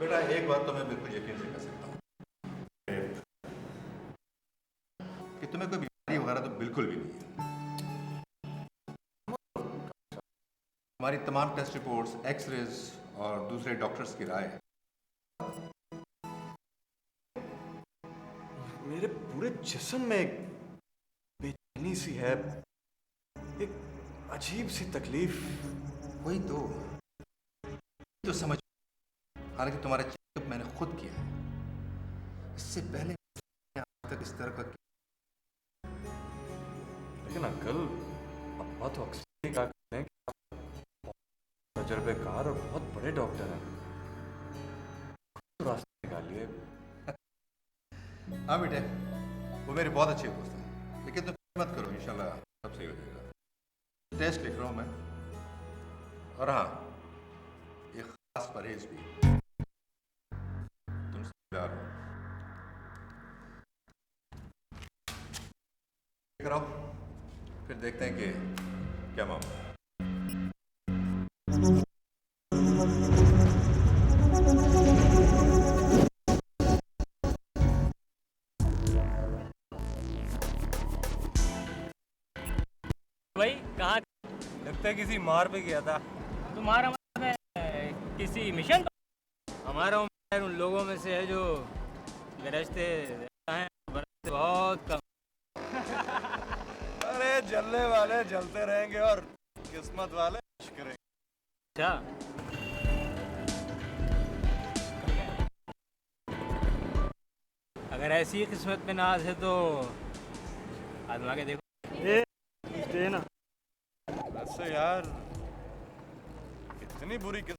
बेटा एक बात तो मैं बिल्कुल यकीन से कह सकता हूँ कि तुम्हें कोई बीमारी वगैरह तो बिल्कुल भी नहीं है। हमारी तमाम टेस्ट रिपोर्ट्स, एक्सरेज और दूसरे डॉक्टर्स की राय है। मेरे पूरे जिस्म में एक बेचैनी सी है, एक अजीब सी तकलीफ। वही तो समझ। हालांकि तुम्हारा चेकअप मैंने खुद किया है, इससे पहले आज तक इस तरह का। लेकिन अंकल, अब्बा तो अक्सर ही कहा करते हैं कि आप तजुर्बेकार और बहुत बड़े डॉक्टर हैं, तो रास्ता निकालिए। हाँ बेटे, वो मेरे बहुत अच्छे दोस्त हैं, लेकिन तुम मत करो, इंशाल्लाह सब सही हो जाएगा। टेस्ट लिख रहा हूँ मैं, और हाँ, ये खास परहेज भी तुम समझदार हो। कराओ, फिर देखते हैं कि क्या मामला है। भाई कहाँ? लगता है किसी मार पे गया था। तुम्हारा मतलब है किसी मिशन पर? हमारा उम्र उन लोगों में से है जो गरजते हैं, बरसते बहुत कम। अरे जलने वाले जलते रहेंगे और किस्मत वाले ऐश करेंगे। अच्छा, अगर ऐसी किस्मत में नाज है तो आजमा के देखो। ना वैसे यार, इतनी बुरी किस्मत।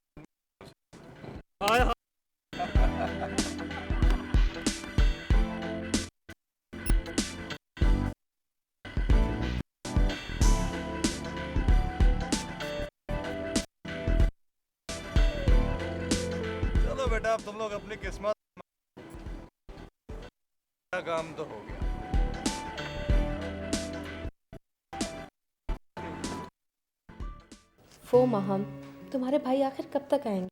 चलो बेटा, अब तुम लोग अपनी किस्मत, काम तो हो गया। वो माहम, तुम्हारे भाई आखिर कब तक आएंगे?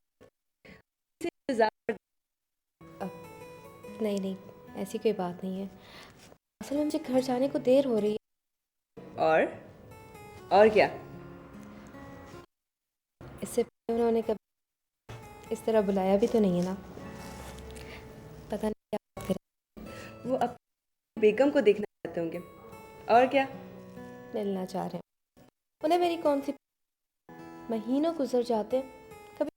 नहीं नहीं, ऐसी कोई बात नहीं है। असल में मुझे घर जाने को देर हो रही है। और क्या? इससे पहले उन्होंने कभी इस तरह बुलाया भी तो नहीं है ना। पता नहीं क्या बात करें। वो अपनी बेगम को देखना चाहते होंगे, और क्या? मिलना चाह रहे हैं। उन्हें मेरी कौन सी, महीनों गुजर जाते कभी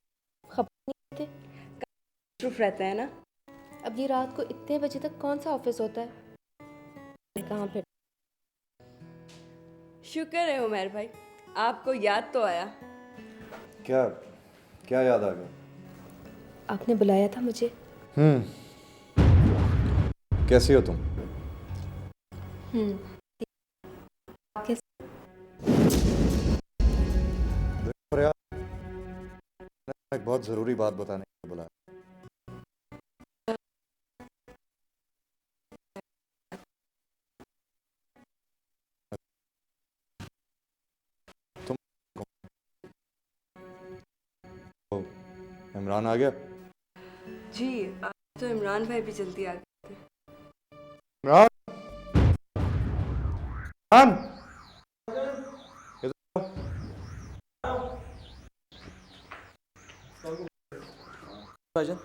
खबर नहीं देते। मसरूफ रहता है ना। अब ये रात को इतने बजे तक कौन सा ऑफिस होता है? कहाँ पे? शुक्र है उमर भाई, आपको याद तो आया। क्या क्या याद आ गया? आपने बुलाया था मुझे। कैसी हो तुम? कैसे? देखो यार, मैंने एक बहुत जरूरी बात बताने के लिए बुलाया। इमरान आ गया? जी, आज तो इमरान भाई भी जल्दी आ गए थे। इमरान, इमरान, भाईजान,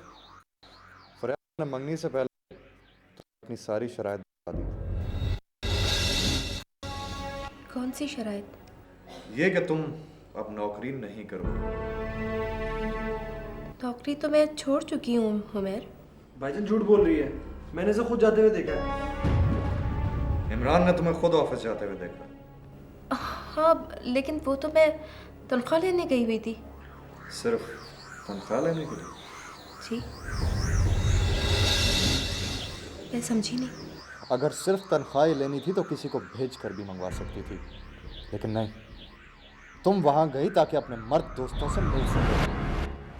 फरियाद ने मंगनी से पहले तो अपनी सारी शराइत बता दी। कौन सी शराइत? ये कि तुम अब नौकरी नहीं करोगे। नौकरी तो मैं छोड़ चुकी हूँ उमर। भाईजान झूठ बोल रही है, मैंने इसे खुद जाते हुए देखा है। इमरान ने तुम्हें खुद ऑफिस जाते हुए देखा। हाँ, लेकिन वो तो मैं तनख्वाह लेने गई हुई थी। सिर्फ तनख्वाह लेने के लिए? जी, मैं समझी नहीं। अगर सिर्फ तनख्वाह लेनी थी तो किसी को भेज कर भी मंगवा सकती थी, लेकिन नहीं, तुम वहां गई ताकि अपने मर्द दोस्तों से मिल सको,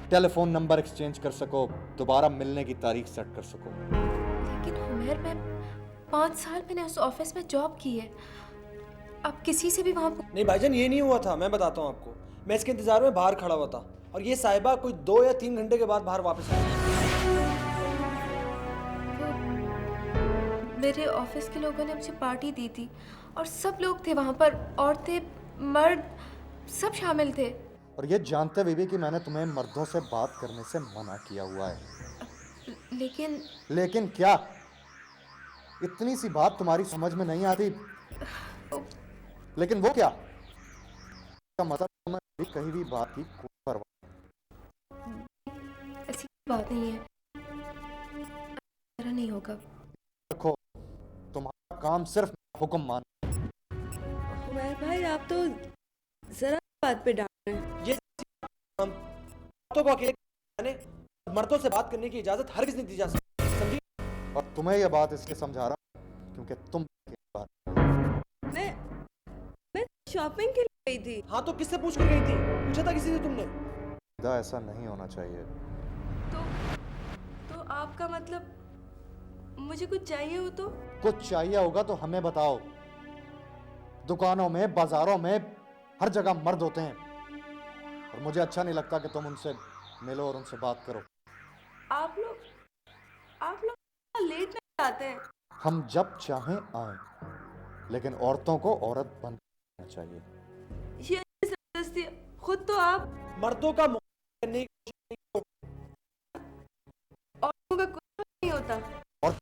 टेलीफोन नंबर एक्सचेंज कर सको, दोबारा मिलने की तारीख सेट कर सको। लेकिन उमर, मैं 5 साल मैंने उस ऑफिस में जॉब की है। अब किसी से भी वहाँ नहीं भाईजान, ये नहीं हुआ था। मैं बताता हूँ आपको, मैं इसके इंतजार में बाहर खड़ा हुआ था और ये साहिबा कोई 2 या 3 घंटे के बाद बाहर वापस आई। मेरे ऑफिस के लोगों ने मुझे पार्टी दी थी और सब लोग थे वहाँ पर, औरतें मर्द सब शामिल थे। और ये जानते हुए भी कि मैंने तुम्हें मर्दों से बात करने से मना किया हुआ है। लेकिन क्या? इतनी सी बात तुम्हारी समझ में नहीं आती? लेकिन वो क्या? का मतलब तुम्हें भी कही हुई बात की कोई परवाह? ऐसी बात नहीं है, ऐसा नहीं होगा। देखो, तुम्हारा काम सिर्फ हुक्म मान। उमर भाई आप तो जरा बात पे डाल रहे हैं। ये हम तो को अकेले मैंने मर्दों से बात करने की इजाजत हरगिज नहीं दी जा सकती, समझी? और तुम्हें यह बात इसलिए समझा रहा हूं क्योंकि तुम मैं शॉपिंग के लिए गई थी। हाँ तो किससे पूछ कर गई थी? पूछा था किसी से तुमने? ऐसा नहीं होना चाहिए। तो आपका मतलब मुझे कुछ चाहिए हो तो? कुछ चाहिए होगा तो हमें बताओ। दुकानों में, बाजारों में, हर जगह मर्द होते हैं और मुझे अच्छा नहीं लगता कि तुम उनसे मिलो और उनसे बात करो। आप लोग लेट नहीं आते हैं। हम जब चाहें आए, लेकिन औरतों को औरत बन करना चाहिए। ये जबरदस्ती, खुद तो आप मर्दों का मुकाबला करने की कोशिश नहीं करो। औरतों का कुछ नहीं होता। और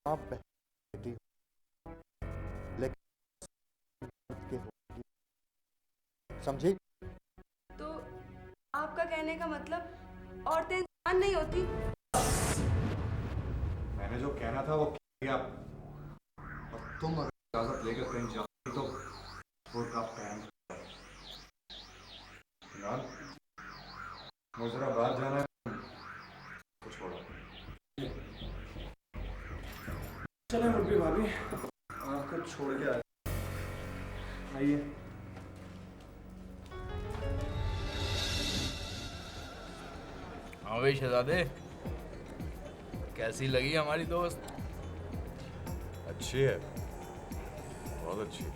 आप बेटी हो, लेकिन के होगी, समझी? तो आपका कहने का मतलब औरतें इंसान नहीं होती? मैंने जो कहना था वो कह दिया। और तुम अगर इजाजत लेकर कहीं जाओगी तो का पैन मुझे जरा बाहर जाना है, तो छोड़ो। चले मुर्गी भाभी, आपको छोड़ के आए। आइए। हाँ भाई शहजादे, कैसी लगी हमारी दोस्त? अच्छी है, बहुत अच्छी है।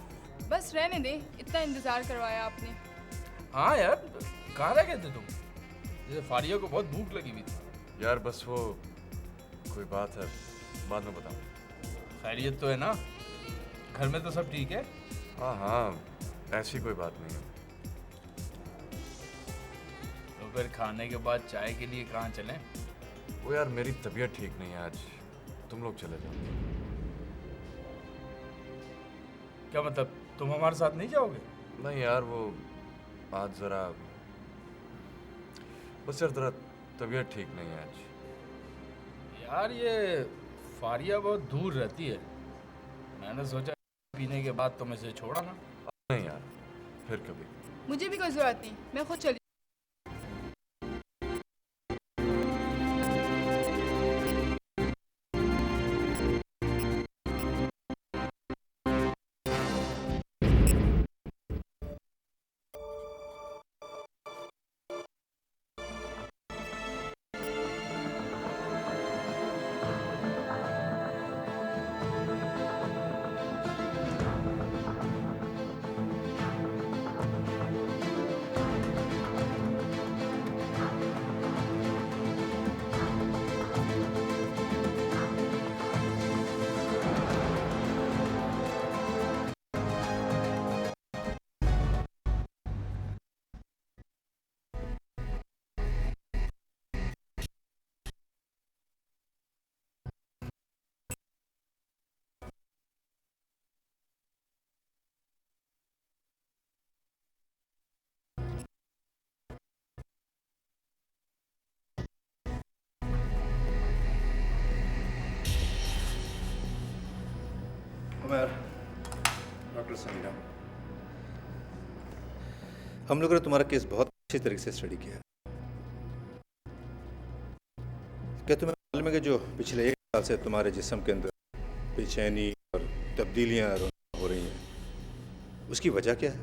बस रहने दे, इतना इंतजार करवाया आपने। हाँ यार, कहाँ रह गए थे तुम? जैसे फारिया को बहुत भूख लगी हुई थी। यार बस वो कोई बात है, बाद में बताऊँ। खैरियत तो है ना? घर में तो सब ठीक है? हाँ हाँ, ऐसी कोई बात नहीं है। तो फिर खाने के बाद चाय के लिए कहाँ चलें? वो यार मेरी तबीयत ठीक नहीं है आज, तुम लोग चले जाओ। क्या मतलब, तुम हमारे साथ नहीं जाओगे? नहीं यार, वो आज जरा बस यार जरा तबीयत ठीक नहीं है आज। यार ये फारिया बहुत दूर रहती है, मैंने सोचा पीने के बाद तुम इसे छोड़ा ना। नहीं यार, फिर कभी। मुझे भी कोई जरूरत नहीं, मैं खुद चली। उमर, डॉक्टर समीरा, हम लोगों ने तुम्हारा केस बहुत अच्छी तरीके से स्टडी किया। क्या तुम्हें मालूम है कि जो पिछले 1 साल से तुम्हारे जिस्म के अंदर बेचैनी और तब्दीलियां हो रही हैं, उसकी वजह क्या है?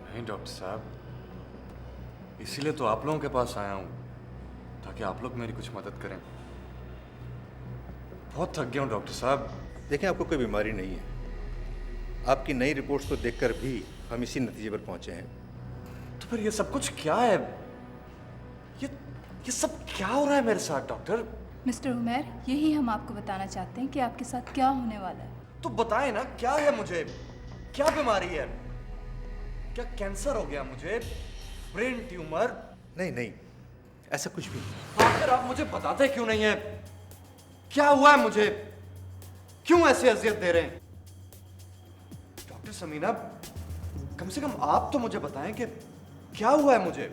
नहीं डॉक्टर साहब, इसीलिए तो आप लोगों के पास आया हूँ, ताकि आप लोग मेरी कुछ मदद करें। बहुत थक गया हूँ डॉक्टर साहब। देखें, आपको कोई बीमारी नहीं है। आपकी नई रिपोर्ट्स को देखकर भी हम इसी नतीजे पर पहुंचे हैं। तो फिर ये सब कुछ क्या है? ये सब क्या हो रहा है मेरे साथ डॉक्टर? मिस्टर उमैर, यही हम आपको बताना चाहते हैं कि आपके साथ क्या होने वाला है। तो बताए ना क्या है मुझे, क्या बीमारी है? क्या कैंसर हो गया मुझे? Brain tumour? नहीं नहीं, ऐसा कुछ भी नहीं। आखिर आप मुझे बताते क्यों नहीं है? क्या हुआ है मुझे? क्यों ऐसे अजियत दे रहे हैं? डॉक्टर समीना, कम से कम आप तो मुझे बताएं कि क्या हुआ है मुझे?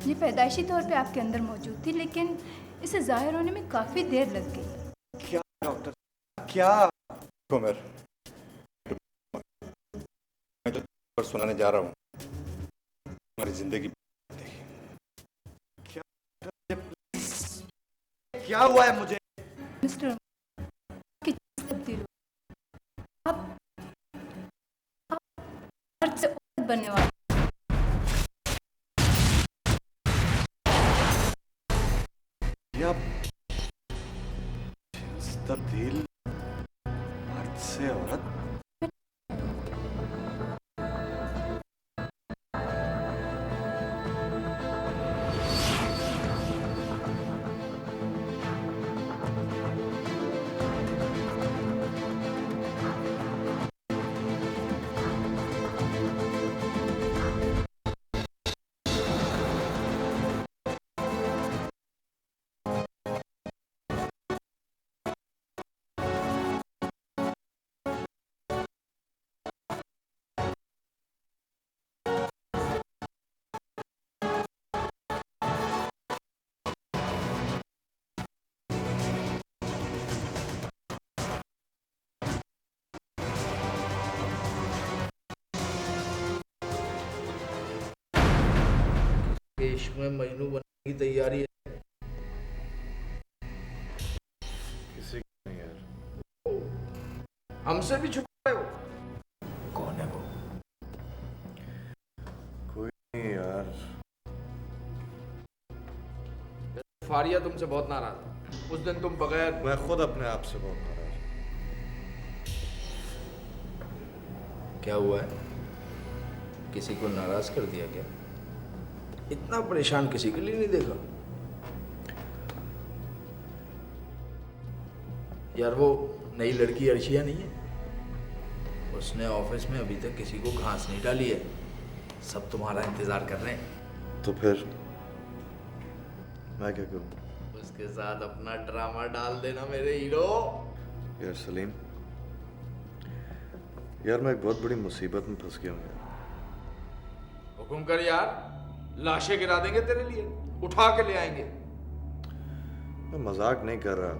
ये पैदाइशी तौर पे आपके अंदर मौजूद थी, लेकिन इसे जाहिर होने में काफ़ी देर लग गई। क्या डॉक्टर, क्या? उमर, मैं जो पर सुनाने जा रहा हूँ हमारी जिंदगी। क्या हुआ है मुझे? मिस्टर उमैर, आपकी चीज़ तब्दील हो, आप मर्द से औरत बनने वाले। या तब्दील मर्द से औरत? इश्क में मजनू बनने की तैयारी है। किसी को नहीं यार। हमसे भी छुपा हो। कौन है वो? कोई नहीं यार। फारिया तुमसे बहुत नाराज है। उस दिन तुम बगैर मैं खुद अपने आप से बहुत नाराज हूं। क्या हुआ है? किसी को नाराज कर दिया क्या? इतना परेशान किसी के लिए नहीं देखा यार। वो नई लड़की अर्शिया नहीं है, उसने ऑफिस में अभी तक किसी को घास नहीं डाली है। सब तुम्हारा इंतजार कर रहे हैं। तो फिर मैं क्या करूं? उसके साथ अपना ड्रामा डाल देना मेरे हीरो। यार सलीम, यार मैं एक बहुत बड़ी मुसीबत में फंस गया हूं यार। हुक्म कर यार, लाशें गिरा देंगे तेरे लिए, उठा के ले आएंगे। मैं मजाक नहीं कर रहा,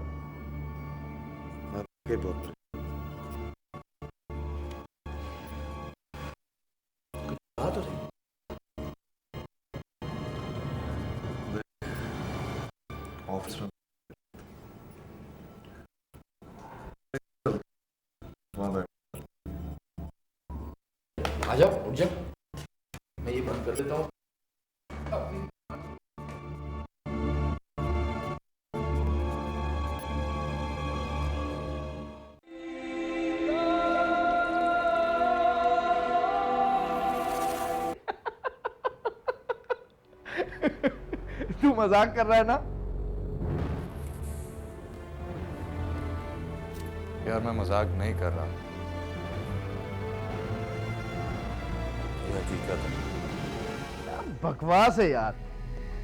मैं बहुत बात हो रही। ऑफिस में आ जाओ, उठ जाओ। मैं ये बंद कर देता हूँ। तू मजाक कर रहा है ना? यार मैं मजाक नहीं कर रहा, ये हकीकत है। बकवास है यार।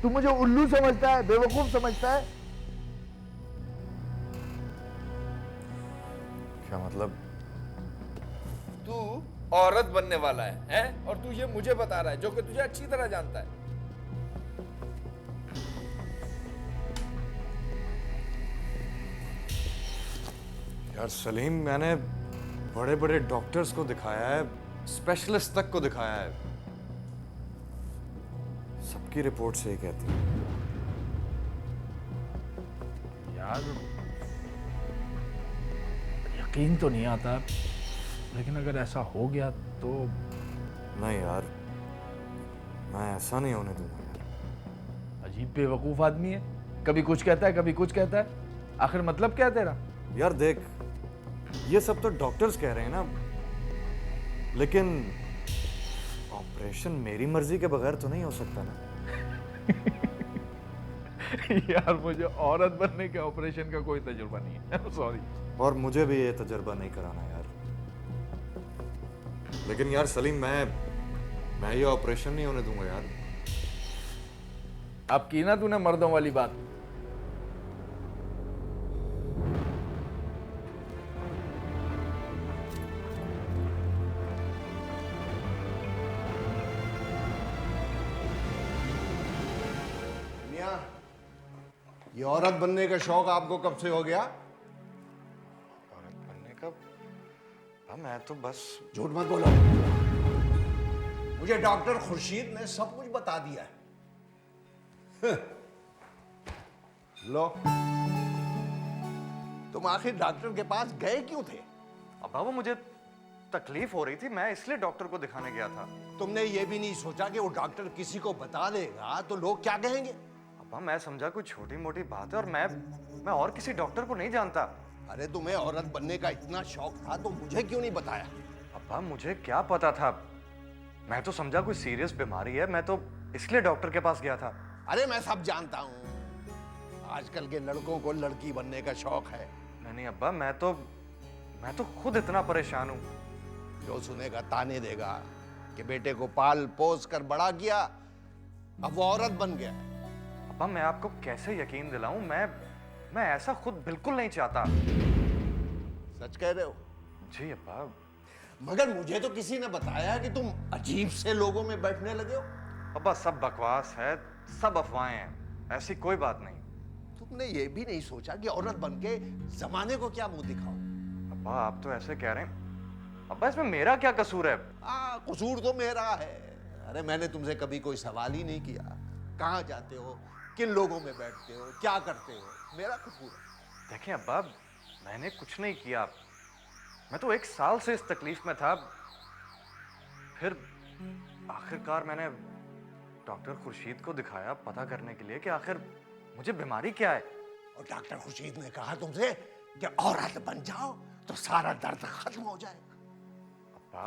तू मुझे उल्लू समझता है, बेवकूफ समझता है। क्या मतलब? तू औरत बनने वाला है और तू ये मुझे बता रहा है, जो कि तुझे अच्छी तरह जानता है। यार सलीम, मैंने बड़े बड़े डॉक्टर्स को दिखाया है, स्पेशलिस्ट तक को दिखाया है, सबकी रिपोर्ट से ही कहती है। यार यकीन तो नहीं आता, लेकिन अगर ऐसा हो गया तो। नहीं यार, मैं ऐसा नहीं होने दूंगा यार। अजीब बेवकूफ आदमी है, कभी कुछ कहता है कभी कुछ कहता है। आखिर मतलब क्या है तेरा? यार देख, ये सब तो डॉक्टर्स कह रहे हैं ना, लेकिन ऑपरेशन मेरी मर्जी के बगैर तो नहीं हो सकता ना। यार मुझे औरत बनने के ऑपरेशन का कोई तजुर्बा नहीं है। सॉरी। और मुझे भी ये तजर्बा नहीं कराना यार। लेकिन यार सलीम, मैं ये ऑपरेशन नहीं होने दूंगा यार। अब की ना तूने मर्दों वाली बात। मियां, ये औरत बनने का शौक आपको कब से हो गया? औरत बनने का? मैं तो बस। झूठ मत बोलो। मुझे डॉक्टर खुर्शीद ने सब कुछ बता दिया है। लो, तुम आखिर डॉक्टर के पास गए क्यों थे? अब्बा वो मुझे तकलीफ हो रही थी, मैं इसलिए डॉक्टर को दिखाने गया था। तुमने ये भी नहीं सोचा कि वो डॉक्टर किसी को बता देगा तो लोग क्या कहेंगे? अब्बा मैं समझा कोई छोटी मोटी बात है, और मैं और किसी डॉक्टर को नहीं जानता। अरे तुम्हें औरत बनने का इतना शौक था तो मुझे क्यों नहीं बताया? अब्बा मुझे क्या पता था, मैं तो समझा कोई सीरियस बीमारी है, मैं तो इसलिए डॉक्टर के पास गया था। अरे मैं सब जानता हूँ, आजकल के लड़कों को लड़की बनने का शौक है। नहीं अब्बा, मैं तो खुद इतना परेशान हूँ। जो सुनेगा ताने देगा कि बेटे को पाल पोस कर बड़ा किया, अब वो औरत बन गया। अब्बा मैं आपको कैसे यकीन दिलाऊं, मैं ऐसा खुद बिल्कुल नहीं चाहता। सच कह रहे हो? जी अब्बा। मगर मुझे तो किसी ने बताया कि तुम अजीब से लोगों में बैठने लगे हो। अब्बा सब बकवास है, सब अफवाहें हैं, ऐसी कोई बात नहीं। तुमने ये भी नहीं सोचा कि औरत बन के जमाने को क्या मुंह दिखाओ? अब्बा आप तो ऐसे कह रहे हैं। अब्बा इसमें मेरा क्या कसूर है? कसूर तो मेरा है। अरे मैंने तुमसे कभी कोई सवाल ही नहीं किया, कहाँ जाते हो, किन लोगों में बैठते हो, क्या करते हो, मेरा कसूर है। देखें अब्बा, मैंने कुछ नहीं किया, मैं तो 1 साल से इस तकलीफ में था। फिर आखिरकार मैंने डॉक्टर खुर्शीद को दिखाया पता करने के लिए कि आखिर मुझे बीमारी क्या है। और डॉक्टर खुर्शीद ने कहा तुमसे कि औरत बन जाओ तो सारा दर्द खत्म हो जाएगा। अब्बा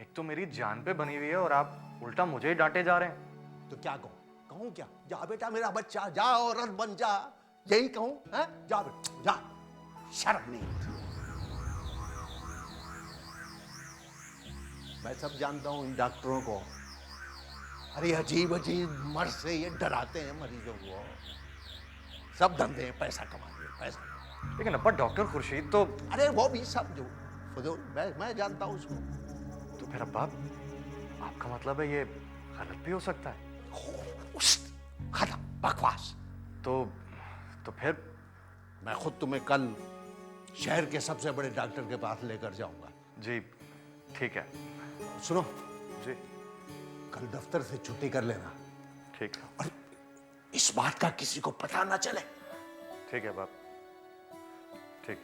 एक तो मेरी जान पे बनी हुई है और आप उल्टा मुझे ही डांटे जा रहे हैं। तो क्या कहूं क्या? जा बेटा मेरा बच्चा, जा औरत बन जा, यही कहूं? हैं? जा बेटा जा, शर्म नहीं होती। मैं सब जानता हूं इन डॉक्टरों को। अरे अजीब अजीब मर्ज से ये डराते हैं मरीजों को। सब धंधे हैं, पैसा कमाने, पैसा। लेकिन अब्बा डॉक्टर खुर्शीद तो। अरे वो भी सब जो फजूल, मैं जानता हूं उसको। तो फिर अब्बा आपका मतलब है ये गलत भी हो सकता है? खत्म बकवास। तो फिर मैं खुद तुम्हें कल शहर के सबसे बड़े डॉक्टर के पास लेकर जाऊंगा। जी ठीक है। सुनो जी, कल दफ्तर से छुट्टी कर लेना। ठीक है। और इस बात का किसी को पता ना चले। ठीक है बाप, ठीक।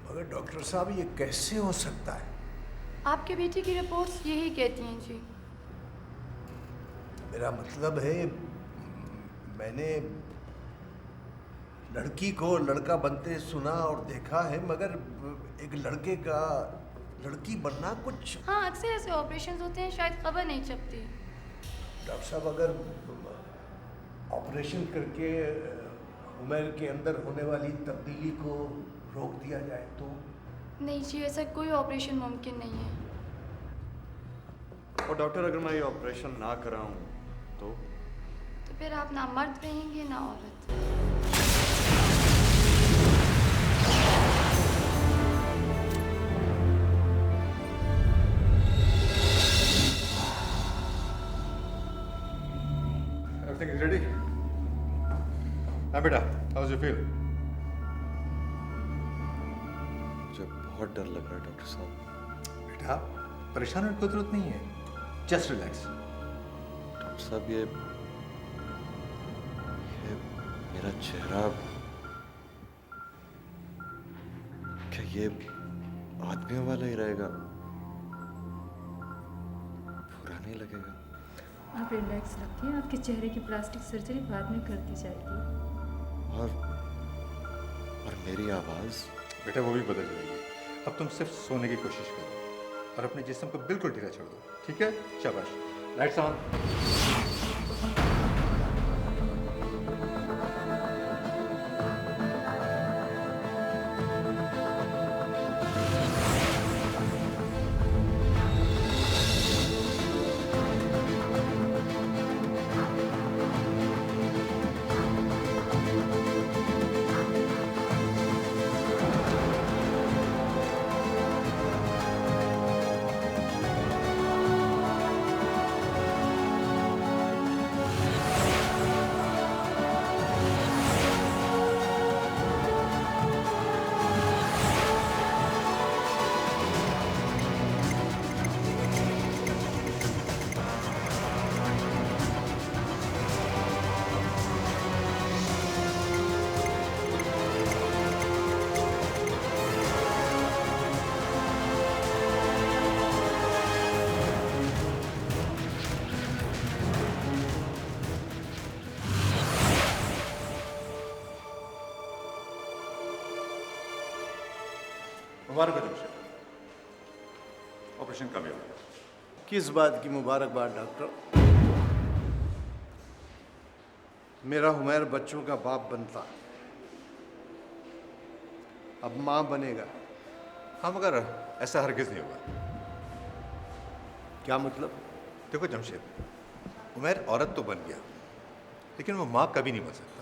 मगर डॉक्टर साहब ये कैसे हो सकता है? आपके बेटी की रिपोर्ट्स यही कहती हैं जी। मेरा मतलब है, मैंने लड़की को लड़का बनते सुना और देखा है, मगर एक लड़के का लड़की बनना कुछ। हाँ अक्सर ऐसे ऑपरेशंस होते हैं, शायद खबर नहीं छपती। डॉक्टर साहब अगर ऑपरेशन करके उम्र के अंदर होने वाली तब्दीली को रोक दिया जाए तो? नहीं जी, ऐसा कोई ऑपरेशन मुमकिन नहीं है। और डॉक्टर अगर मैं ये ऑपरेशन ना कराऊं तो फिर आप ना मर्द रहेंगे ना औरत। Everything is ready? हाँ बेटा, how do you feel? मुझे बहुत डर लग रहा है डॉक्टर साहब। बेटा परेशान होने की जरूरत नहीं है, जस्ट रिलैक्स। डॉक्टर साहब ये मेरा चेहरा ये आदमियों वाला ही रहेगा, बुरा नहीं लगेगा। आप रिलैक्स रखिए, आपके चेहरे की प्लास्टिक सर्जरी बाद में कर दी जाएगी। और मेरी आवाज़? बेटा वो भी बदल जाएगी। अब तुम सिर्फ सोने की कोशिश करो और अपने जिस्म को बिल्कुल ढीला छोड़ दो, ठीक है? शाबाश, लाइट्स ऑन। मुबारक हो जमशेद, ऑपरेशन कामयाब हुआ। किस बात की मुबारकबाद डॉक्टर? मेरा हुमैर बच्चों का बाप बनता, अब मां बनेगा। हाँ मगर ऐसा हरगिज नहीं होगा। क्या मतलब? देखो जमशेद, उमैर औरत तो बन गया लेकिन वो माँ कभी नहीं बन सकता,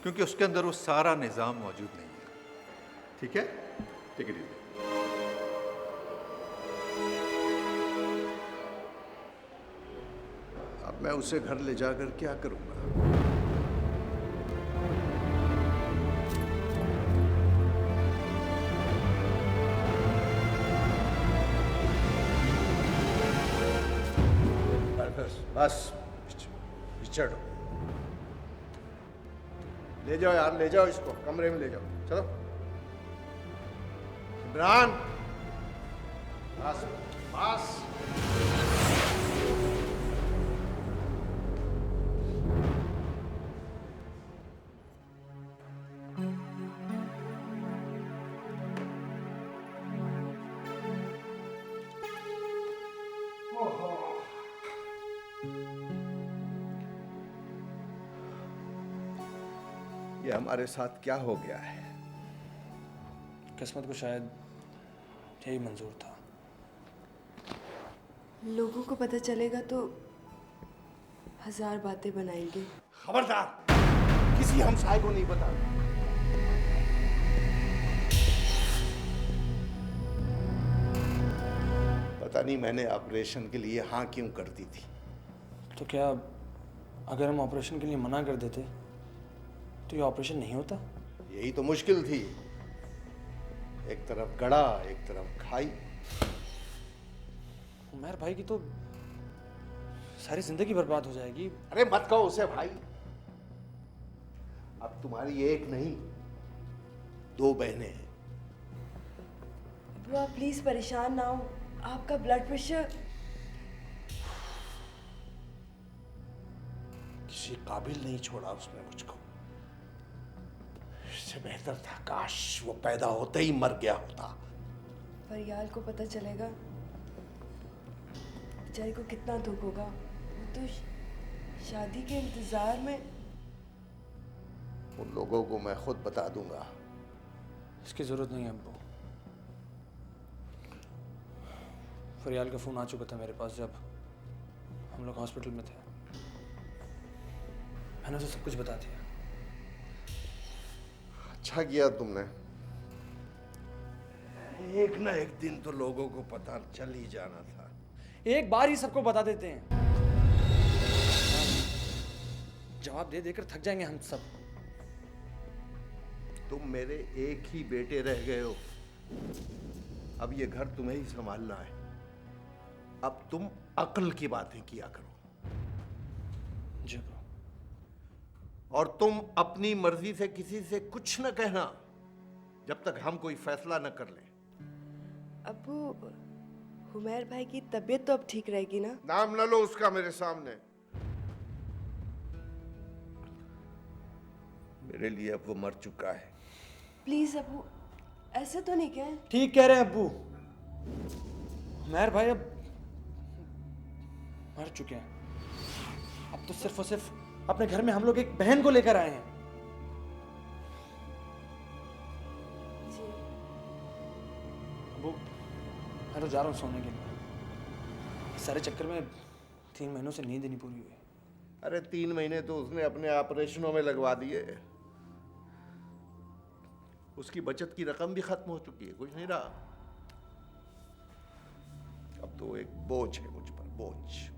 क्योंकि उसके अंदर वो सारा निज़ाम मौजूद नहीं है। ठीक है, टेक इट इजी। अब मैं उसे घर ले जाकर क्या करूंगा? बस चढ़ो, ले जाओ यार, ले जाओ इसको कमरे में ले जाओ, चलो। इमरान, बस बस। ये हमारे साथ क्या हो गया है? किस्मत को शायद यही मंजूर था। लोगों को पता चलेगा तो 1000 बातें बनाएंगे। खबरदार, किसी हमसाये को नहीं बता। पता नहीं मैंने ऑपरेशन के लिए हाँ क्यों कर दी थी। तो क्या अगर हम ऑपरेशन के लिए मना कर देते तो ये ऑपरेशन नहीं होता? यही तो मुश्किल थी, एक तरफ गड़ा एक तरफ खाई। उमैर भाई की तो सारी जिंदगी बर्बाद हो जाएगी। अरे मत कहो उसे भाई, अब तुम्हारी एक नहीं 2 बहनें हैं। बुआ प्लीज परेशान ना हो, आपका ब्लड प्रेशर। किसी काबिल नहीं छोड़ा उसने मुझको। इससे बेहतर था काश वो पैदा होते ही मर गया होता। फरियाल को पता चलेगा, बेचारी को कितना दुख होगा। वो तो शादी के इंतजार में। उन लोगों को मैं खुद बता दूंगा। इसकी जरूरत नहीं है अब्बू। फरियाल का फोन आ चुका था मेरे पास जब हम लोग हॉस्पिटल में थे। मैंने उसे सब कुछ बता दिया। अच्छा किया तुमने। एक ना एक दिन तो लोगों को पता चल ही जाना था। एक बार ही सबको बता देते हैं, जवाब दे देकर थक जाएंगे हम सब। तुम मेरे एक ही बेटे रह गए हो। अब ये घर तुम्हें ही संभालना है। अब तुम अक्ल की बातें किया करो। जी ब्रो। और तुम अपनी मर्जी से किसी से कुछ न कहना। जब तक हम कोई फैसला न कर लें। अबू, हुमैर भाई की तबीयत तो अब ठीक रहेगी ना? नाम न लो उसका मेरे सामने। मेरे लिए अब वो मर चुका है। प्लीज अबू, ऐसे तो नहीं कहें। ठीक कह रहे हैं अब्बू, हुमैर भाई अब मर चुके हैं। अब तो सिर्फ और सिर्फ अपने घर में हम लोग एक बहन को लेकर आए हैं। अब्बू, मैं तो जा रहा हूँ सोने के लिए। इस सारे चक्कर में 3 महीनों से नींद नहीं पूरी हुई। अरे 3 महीने तो उसने अपने ऑपरेशनों में लगवा दिए। उसकी बचत की रकम भी खत्म हो चुकी है, कुछ नहीं रहा। अब तो एक बोझ है मुझ पर, बोझ।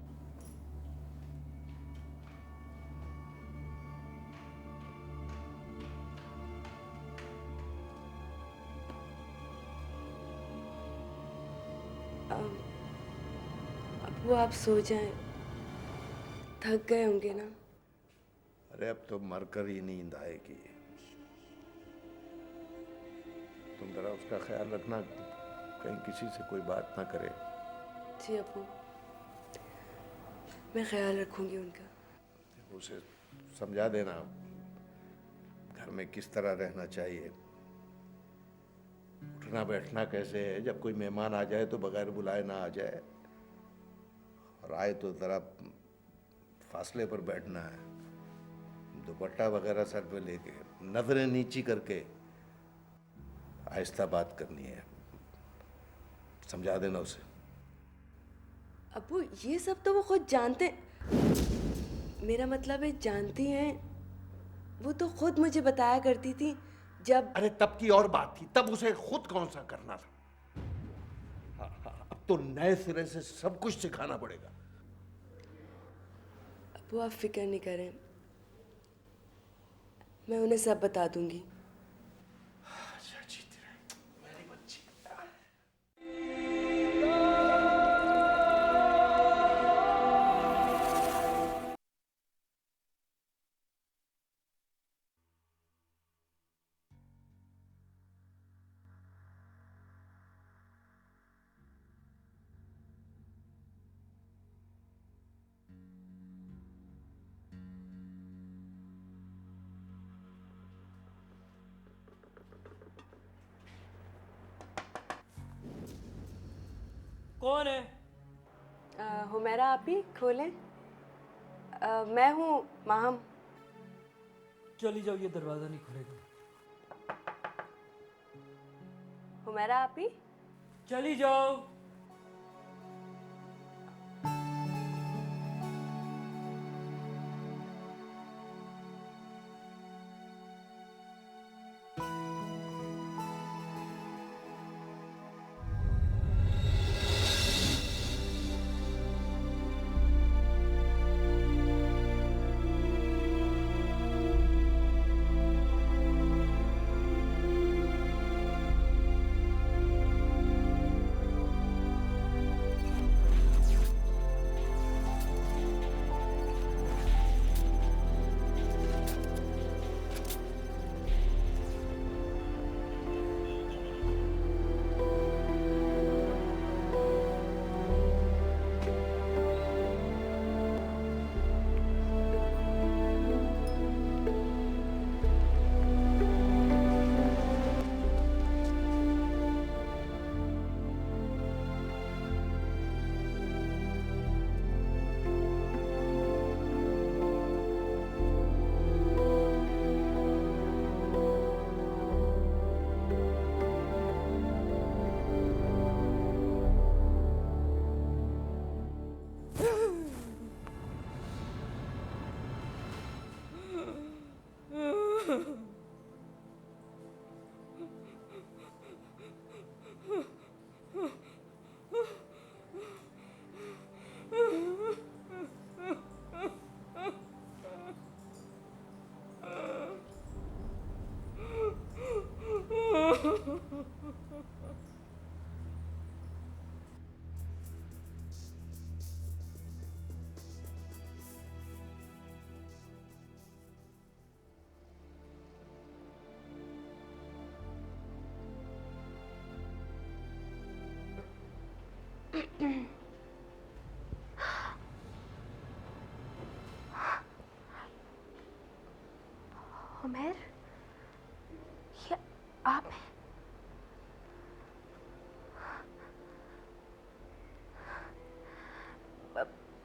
अबू आप सो जाएं, थक गए होंगे ना? अरे अब तो मरकर ही नींद आएगी। तुम जरा उसका ख्याल रखना, कहीं किसी से कोई बात ना करे। जी अबू, मैं ख्याल रखूंगी उनका। उसे समझा देना घर में किस तरह रहना चाहिए, उठना बैठना कैसे है, जब कोई मेहमान आ जाए तो बगैर बुलाए ना आ जाए, और आए तो जरा फासले पर बैठना है, दुपट्टा वगैरह सर पे लेके, नजरें नीची करके आहिस्ता बात करनी है। समझा देना उसे। अबू ये सब तो वो खुद जानते, मेरा मतलब है जानती हैं। वो तो खुद मुझे बताया करती थी जब। अरे तब की और बात थी, तब उसे खुद कौन सा करना था। अब तो नए सिरे से सब कुछ सिखाना पड़ेगा। अबू आप फिक्र नहीं करें, मैं उन्हें सब बता दूंगी। कौन है? हुमैरा आप ही खोलें। मैं हूँ माहम। चली जाओ, ये दरवाजा नहीं खुलेगा। हुमैरा आप ही चली जाओ।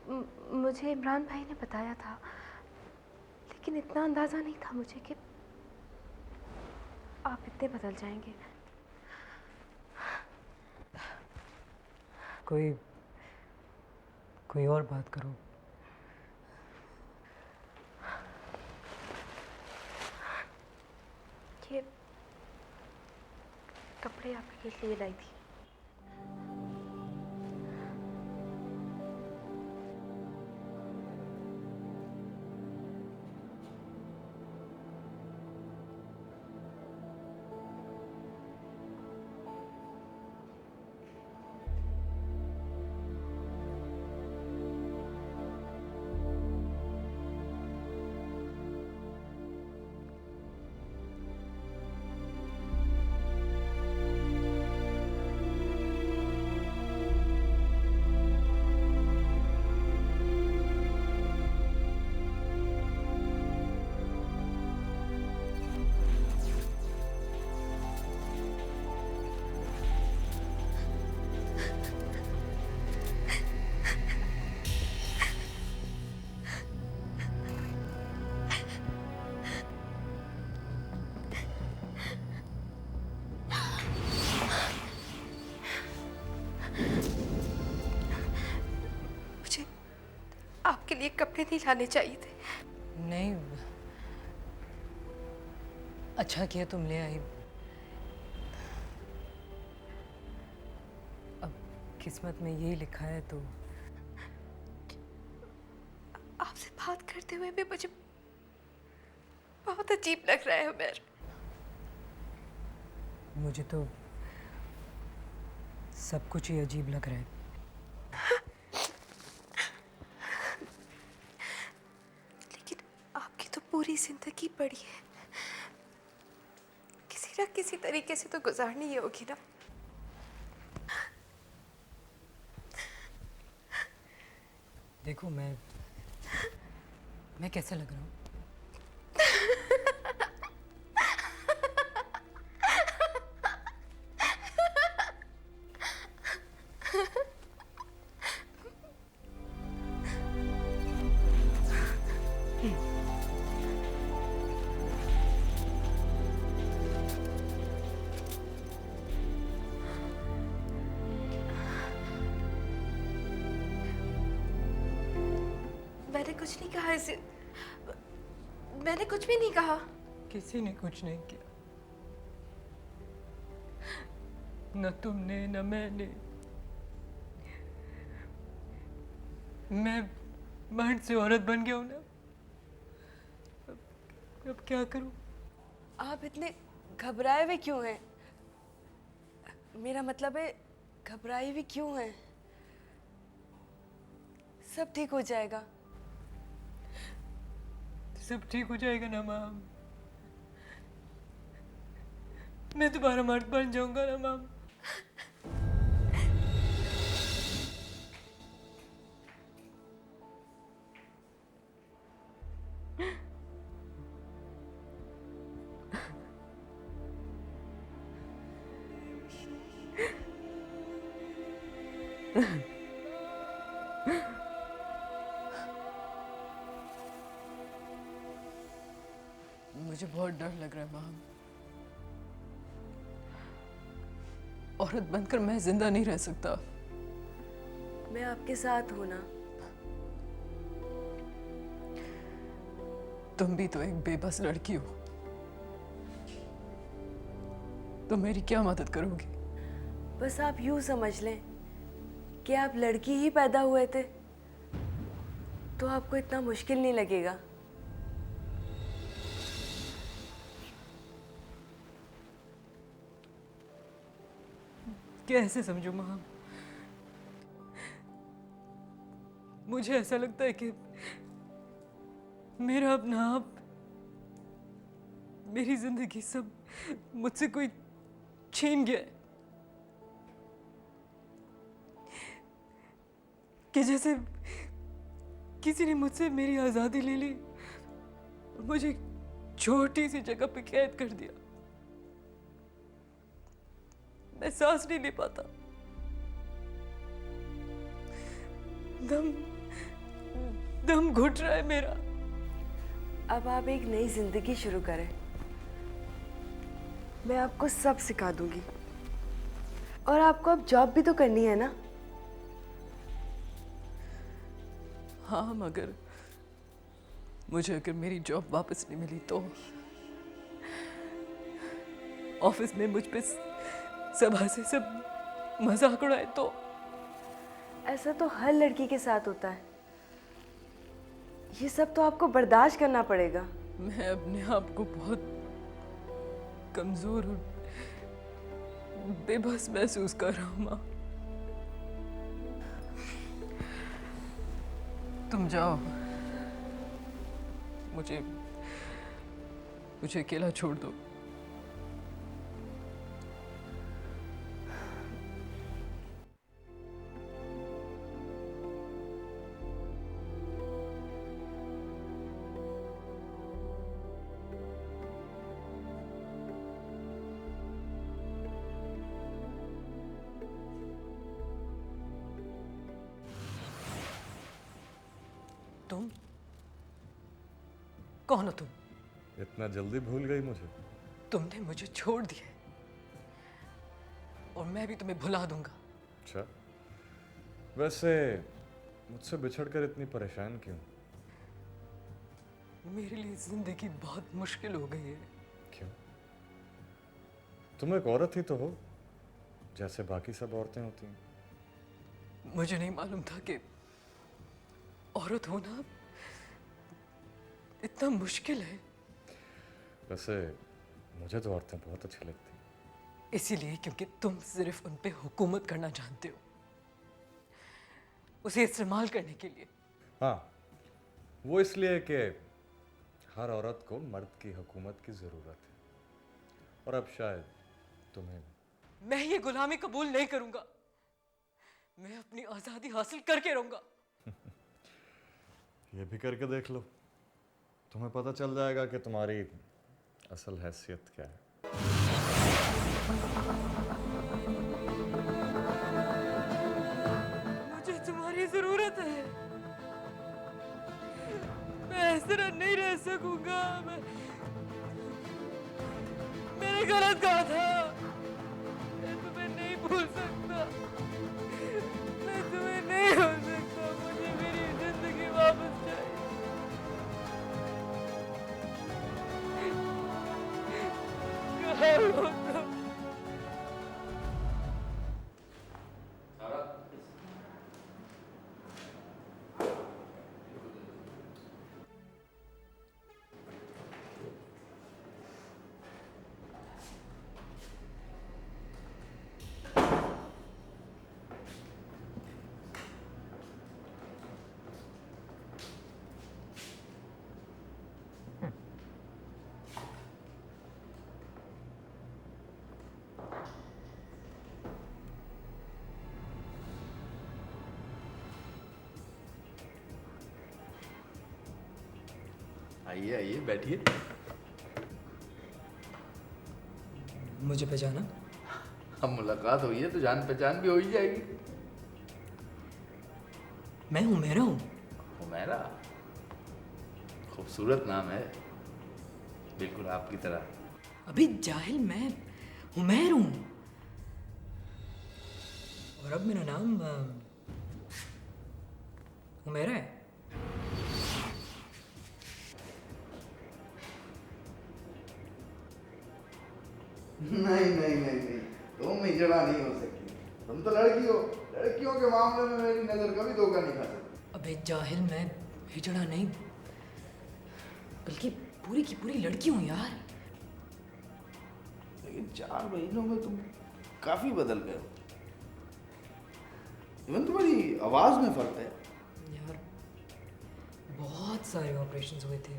मुझे इमरान भाई ने बताया था, लेकिन इतना अंदाज़ा नहीं था मुझे कि आप इतने बदल जाएंगे। कोई और बात करो। ये कपड़े आपके लिए लाई थी। आपके लिए कपड़े नहीं लाने चाहिए थे। नहीं, अच्छा किया तुम ले आई। अब किस्मत में यही लिखा है तो। आपसे बात करते हुए भी मुझे बहुत अजीब लग रहा है उमर। मुझे तो सब कुछ ही अजीब लग रहा है। पूरी जिंदगी पड़ी है, किसी ना किसी तरीके से तो गुजारनी ही होगी ना। देखो मैं कैसे लग रहा हूँ? मैंने कुछ नहीं कहा इसे, मैंने कुछ भी नहीं कहा। किसी ने कुछ नहीं किया, न तुमने न मैंने। मैं मर्द से औरत बन गया हूं ना। अब क्या करूं? आप इतने घबराए हुए क्यों हैं? मेरा मतलब है घबराई हुई क्यों हैं? सब ठीक हो जाएगा। सब ठीक हो जाएगा ना माम? मैं दोबारा मर्द बन जाऊंगा ना माम? मुझे बहुत डर लग रहा है माम। औरत बनकर मैं जिंदा नहीं रह सकता। मैं आपके साथ हूं ना। तुम भी तो एक बेबस लड़की हो, तो मेरी क्या मदद करोगी? बस आप यूं समझ लें कि आप लड़की ही पैदा हुए थे तो आपको इतना मुश्किल नहीं लगेगा। कैसे समझूं मां? मुझे ऐसा लगता है कि मेरा अपना आप, मेरी जिंदगी सब मुझसे कोई छीन गया है। कि जैसे किसी ने मुझसे मेरी आजादी ले ली, मुझे एक छोटी सी जगह पे कैद कर दिया। मैं सांस नहीं ले पाता, दम घुट रहा है मेरा। अब आप एक नई जिंदगी शुरू करें। मैं आपको सब सिखा दूंगी। और आपको अब जॉब भी तो करनी है ना? हाँ, मगर मुझे अगर मेरी जॉब वापस नहीं मिली तो ऑफिस में मुझ पे सब हंसे, सब मजाक उड़ाए तो? ऐसा तो हर लड़की के साथ होता है। ये सब तो आपको बर्दाश्त करना पड़ेगा। मैं अपने आप को बहुत कमजोर और बेबस महसूस कर रहा हूँ माँ। तुम जाओ, मुझे अकेला छोड़ दो। तुम कौन हो? तुम इतना जल्दी भूल गई मुझे? तुमने मुझे छोड़ दिया और मैं भी तुम्हें भुला दूंगा। अच्छा, वैसे मुझसे बिछड़कर इतनी परेशान क्यों? मेरे लिए जिंदगी बहुत मुश्किल हो गई है। क्यों? तुम एक औरत ही तो हो, जैसे बाकी सब औरतें होती हैं। मुझे नहीं मालूम था कि औरत होना इतना मुश्किल है। वैसे मुझे तो औरतें बहुत अच्छी लगती हैं। इसीलिए क्योंकि तुम सिर्फ उन पे हुकूमत करना जानते हो, उसे इस्तेमाल करने के लिए। हाँ, वो इसलिए कि हर औरत को मर्द की हुकूमत की जरूरत है, और अब शायद तुम्हें। मैं ये गुलामी कबूल नहीं करूंगा। मैं अपनी आजादी हासिल करके रहूंगा। ये भी करके देख लो, तुम्हें पता चल जाएगा कि तुम्हारी असल हैसियत क्या है। मुझे तुम्हारी जरूरत है। मैं इस तरह नहीं रह सकूंगा। मैंने गलत कहा था। मैं तुम्हें नहीं भूल सकता। मैं तुम्हें नहीं भूल सकता। मुझे मेरी जिंदगी वापस चाहिए। कहाँ हो तुम? आइए आइए, बैठिए। मुझे पहचाना? अब मुलाकात हुई है तो जान पहचान भी हो ही जाएगी। मैं हुमैरा हूँ। हुमैरा? खूबसूरत नाम है, बिल्कुल आपकी तरह। अभी जाहिल, मैं हुमैर हूँ और अब मेरा नाम हुमैरा है। नहीं नहीं नहीं नहीं, तुम हिजड़ा नहीं हो सकती। तुम तो लड़की हो, लड़कियों के मामले में मेरी नजर कभी धोखा नहीं खा सकती। अबे जाहिल, मैं हिजड़ा नहीं बल्कि पूरी की पूरी लड़की हूँ यार। लेकिन 4 महीनों में तुम काफी बदल गए हो। इवन तुम्हारी आवाज में फर्क है यार। बहुत सारे ऑपरेशंस हुए थे,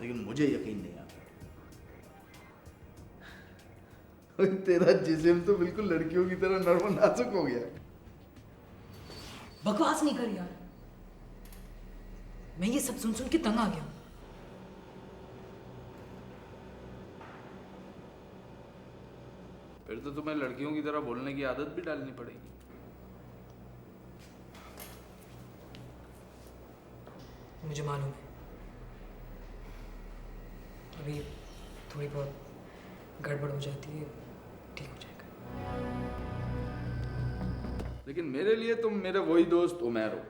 लेकिन मुझे यकीन नहीं आता। तेरा जिस्म तो बिल्कुल लड़कियों की तरह नर्म और नाजुक हो गया। बकवास नहीं कर यार। मैं ये सब सुन सुन के तंग आ गया। फिर तो तुम्हें लड़कियों की तरह बोलने की आदत भी डालनी पड़ेगी। मुझे मालूम है अभी थोड़ी बहुत गड़बड़ हो जाती है, ठीक हो जाएगा। लेकिन मेरे लिए तुम मेरे वही दोस्त उमैर हो।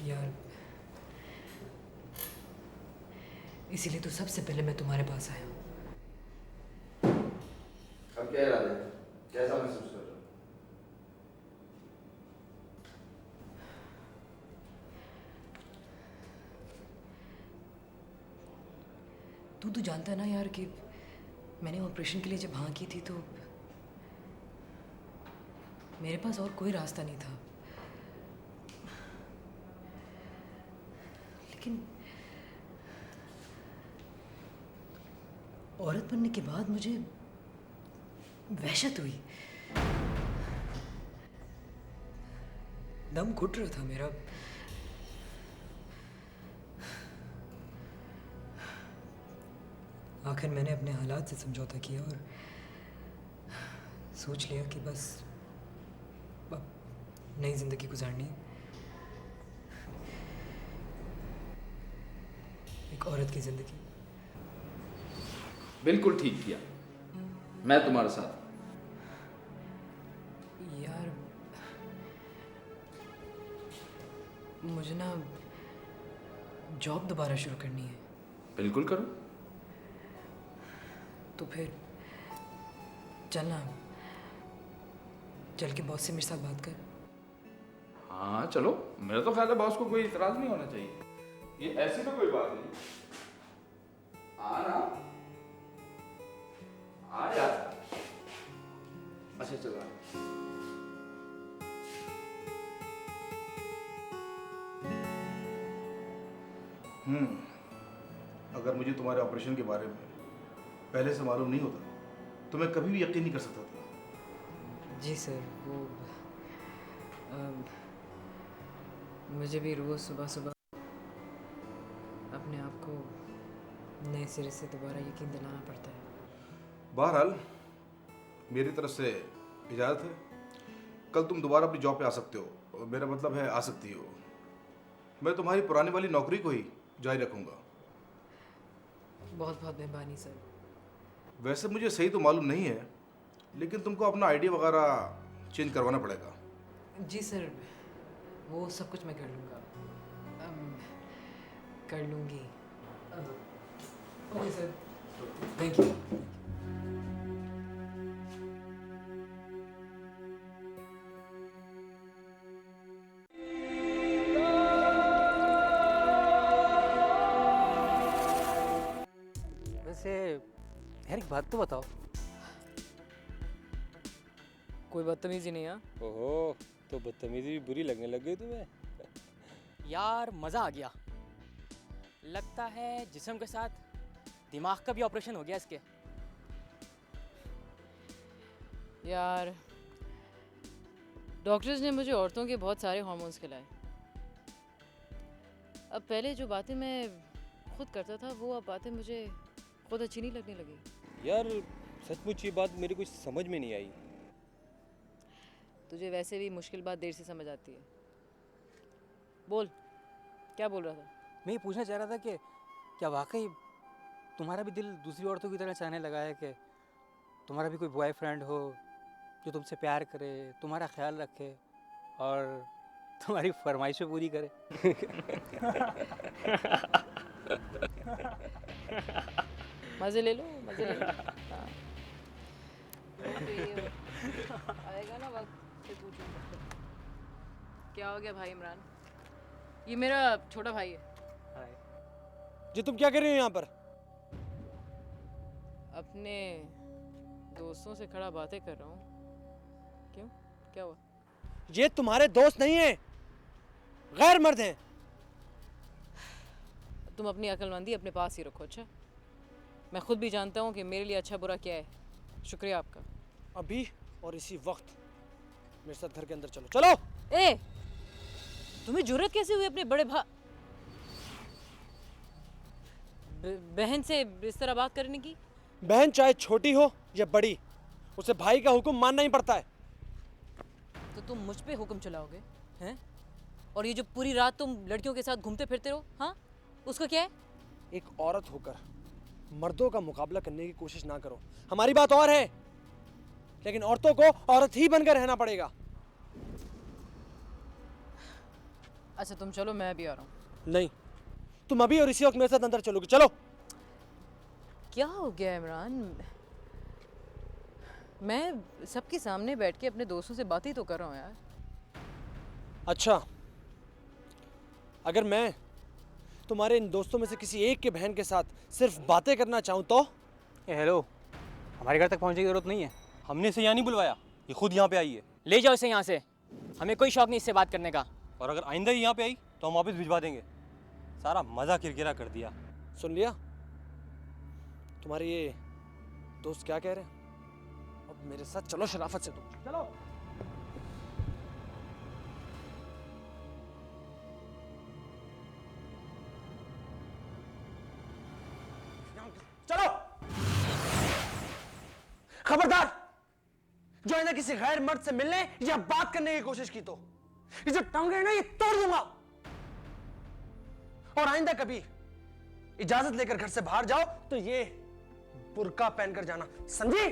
यार इसीलिए तो सबसे पहले मैं तुम्हारे पास आया हूँ। अब क्या इरादा है, कैसा महसूस कर रहे हो? तू तो जानता है ना यार कि मैंने ऑपरेशन के लिए जब हाँ की थी तो मेरे पास और कोई रास्ता नहीं था, लेकिन औरत बनने के बाद मुझे वहशत हुई, दम घुट रहा था मेरा। आखिर मैंने अपने हालात से समझौता किया और सोच लिया कि बस अब नई जिंदगी गुजारनी है, एक औरत की जिंदगी। बिल्कुल ठीक किया, मैं तुम्हारे साथ। यार मुझे ना जॉब दोबारा शुरू करनी है। बिल्कुल करो। तो फिर चलना, चल के बॉस से मेरे साथ बात कर। हाँ चलो, मेरा तो ख्याल है बॉस को कोई इतराज नहीं होना चाहिए, ये ऐसी तो कोई बात नहीं। आना आ यार। अच्छा चलो। अगर मुझे तुम्हारे ऑपरेशन के बारे में पहले से मालूम नहीं होता तो मैं कभी भी यकीन नहीं कर सकता था। जी सर, वो मुझे भी रोज़ सुबह सुबह अपने आप को नए सिरे से दोबारा यकीन दिलाना पड़ता है। बहरहाल मेरी तरफ से इजाज़त है, कल तुम दोबारा अपनी जॉब पे आ सकते हो। मेरा मतलब है आ सकती हो। मैं तुम्हारी पुरानी वाली नौकरी को ही जारी रखूँगा। बहुत बहुत मेहरबानी सर। वैसे मुझे सही तो मालूम नहीं है, लेकिन तुमको अपना आईडी वगैरह चेंज करवाना पड़ेगा। जी सर, वो सब कुछ मैं कर लूँगा, कर लूँगी। Okay sir, thank you. वैसे यार एक बात तो बताओ। कोई बदतमीजी नहीं है। ओहो, तो बदतमीजी भी बुरी लगने लग गई तुम्हें? यार मज़ा आ गया, लगता है जिस्म के साथ दिमाग का भी ऑपरेशन हो गया इसके। यार डॉक्टर्स ने मुझे औरतों के बहुत सारे हार्मोन्स खिलाए। अब पहले जो बातें मैं खुद करता था वो अब बातें मुझे खुद अच्छी नहीं लगने लगी। यार सचमुच ये बात मेरे कुछ समझ में नहीं आई। तुझे वैसे भी मुश्किल बात देर से समझ आती है। बोल, क्या बोल रहा था? मैं ये पूछना चाह रहा था कि क्या वाकई तुम्हारा भी दिल दूसरी औरतों की तरह चाहने लगा है कि तुम्हारा भी कोई बॉयफ्रेंड हो जो तुमसे प्यार करे, तुम्हारा ख्याल रखे और तुम्हारी फरमाइशें पूरी करे? मज़े ले लो, मज़े ले लो। हाँ। आएगा ना वक्त फिर पूछूंगा। क्या हो गया भाई इमरान? ये मेरा छोटा भाई है। जी तुम क्या कर रहे हो यहाँ पर? अपने दोस्तों से खड़ा बातें कर रहा हूँ। क्यों, क्या हुआ? ये तुम्हारे दोस्त नहीं है, गैर मर्द हैं। तुम अपनी अक्लमंदी अपने पास ही रखो। अच्छा, मैं खुद भी जानता हूँ कि मेरे लिए अच्छा बुरा क्या है। शुक्रिया आपका। अभी और इसी वक्त मेरे साथ घर के अंदर चलो। चलो। ए, तुम्हें जुर्रत कैसे हुई अपने बड़े बहन से इस तरह बात करने की? बहन चाहे छोटी हो या बड़ी, उसे भाई का हुक्म मानना ही पड़ता है। तो तुम मुझ पे हुक्म चलाओगे हैं? और ये जो पूरी रात तुम लड़कियों के साथ घूमते फिरते रहो, हाँ, उसका क्या है? एक औरत होकर मर्दों का मुकाबला करने की कोशिश ना करो। हमारी बात और है, लेकिन औरतों को औरत ही बनकर रहना पड़ेगा। अच्छा तुम चलो, मैं भी आ रहा हूँ। नहीं, तुम अभी और इसी वक्त मेरे साथ अंदर चलोगे। चलो। क्या हो गया इमरान? मैं सबके सामने बैठ के अपने दोस्तों से बातें तो कर रहा हूँ यार। अच्छा, अगर मैं तुम्हारे इन दोस्तों में से किसी एक के बहन के साथ सिर्फ बातें करना चाहूँ तो? हेलो, हमारे घर तक पहुंचने की जरूरत नहीं है। हमने इसे यहाँ नहीं बुलवाया, ये खुद यहाँ पे आई है। ले जाओ इसे यहाँ से, हमें कोई शौक नहीं इससे बात करने का। और अगर आइंदा ही यहाँ पे आई तो हम वापस भिजवा देंगे। सारा मजा किरकिरा कर दिया। सुन लिया? तुम्हारे ये दोस्त क्या कह रहे हैं? अब मेरे साथ चलो शराफत से। तुम चलो। चलो। खबरदार, जो है ना किसी गैर मर्द से मिलने या बात करने की कोशिश की तो ये जो टांगे है ना ये तोड़ दूंगा। और आइंदा कभी इजाजत लेकर घर से बाहर जाओ तो ये बुर्का पहनकर जाना, समझी?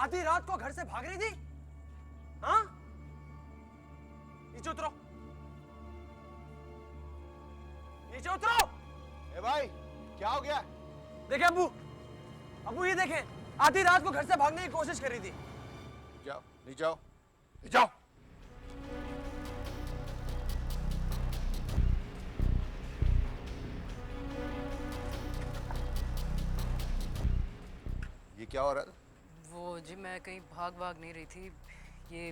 आधी रात को घर से भाग रही थी? हाँ? नीचे उतरो, नीचे उतरो। ए भाई, क्या हो गया? देखे अब्बू, अब्बू ये देखें, आधी रात को घर से भागने की कोशिश कर रही थी। जाओ, नीचे आओ, नीचे आओ। ये क्या हो रहा है? वो जी मैं कहीं भाग नहीं रही थी, ये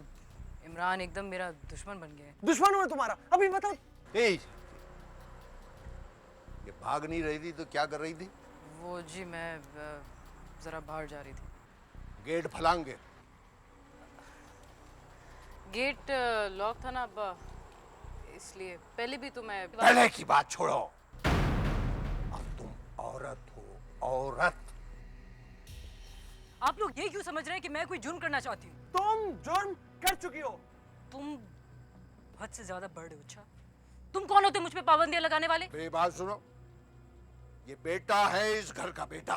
इमरान एकदम मेरा दुश्मन बन गया है। दुश्मन हुआ तुम्हारा? अभी बताओ। ये भाग नहीं रही थी तो क्या कर रही थी? वो जी मैं जरा बाहर जा रही थी। गेट फलांगे। गेट लॉक था ना अब्बा, इसलिए। पहले भी तो मैं पहले की बात छोड़ो, अब तुम औरत हो, औरत। आप लोग ये क्यों समझ रहे हैं कि मैं कोई जुर्म करना चाहती हूँ? तुम जुर्म कर चुकी हो। तुम हद से ज्यादा बढ़ रहे हो। अच्छा, तुम कौन होते मुझ पे पाबंदियां लगाने वाले? मेरी बात सुनो, ये बेटा है इस घर का बेटा,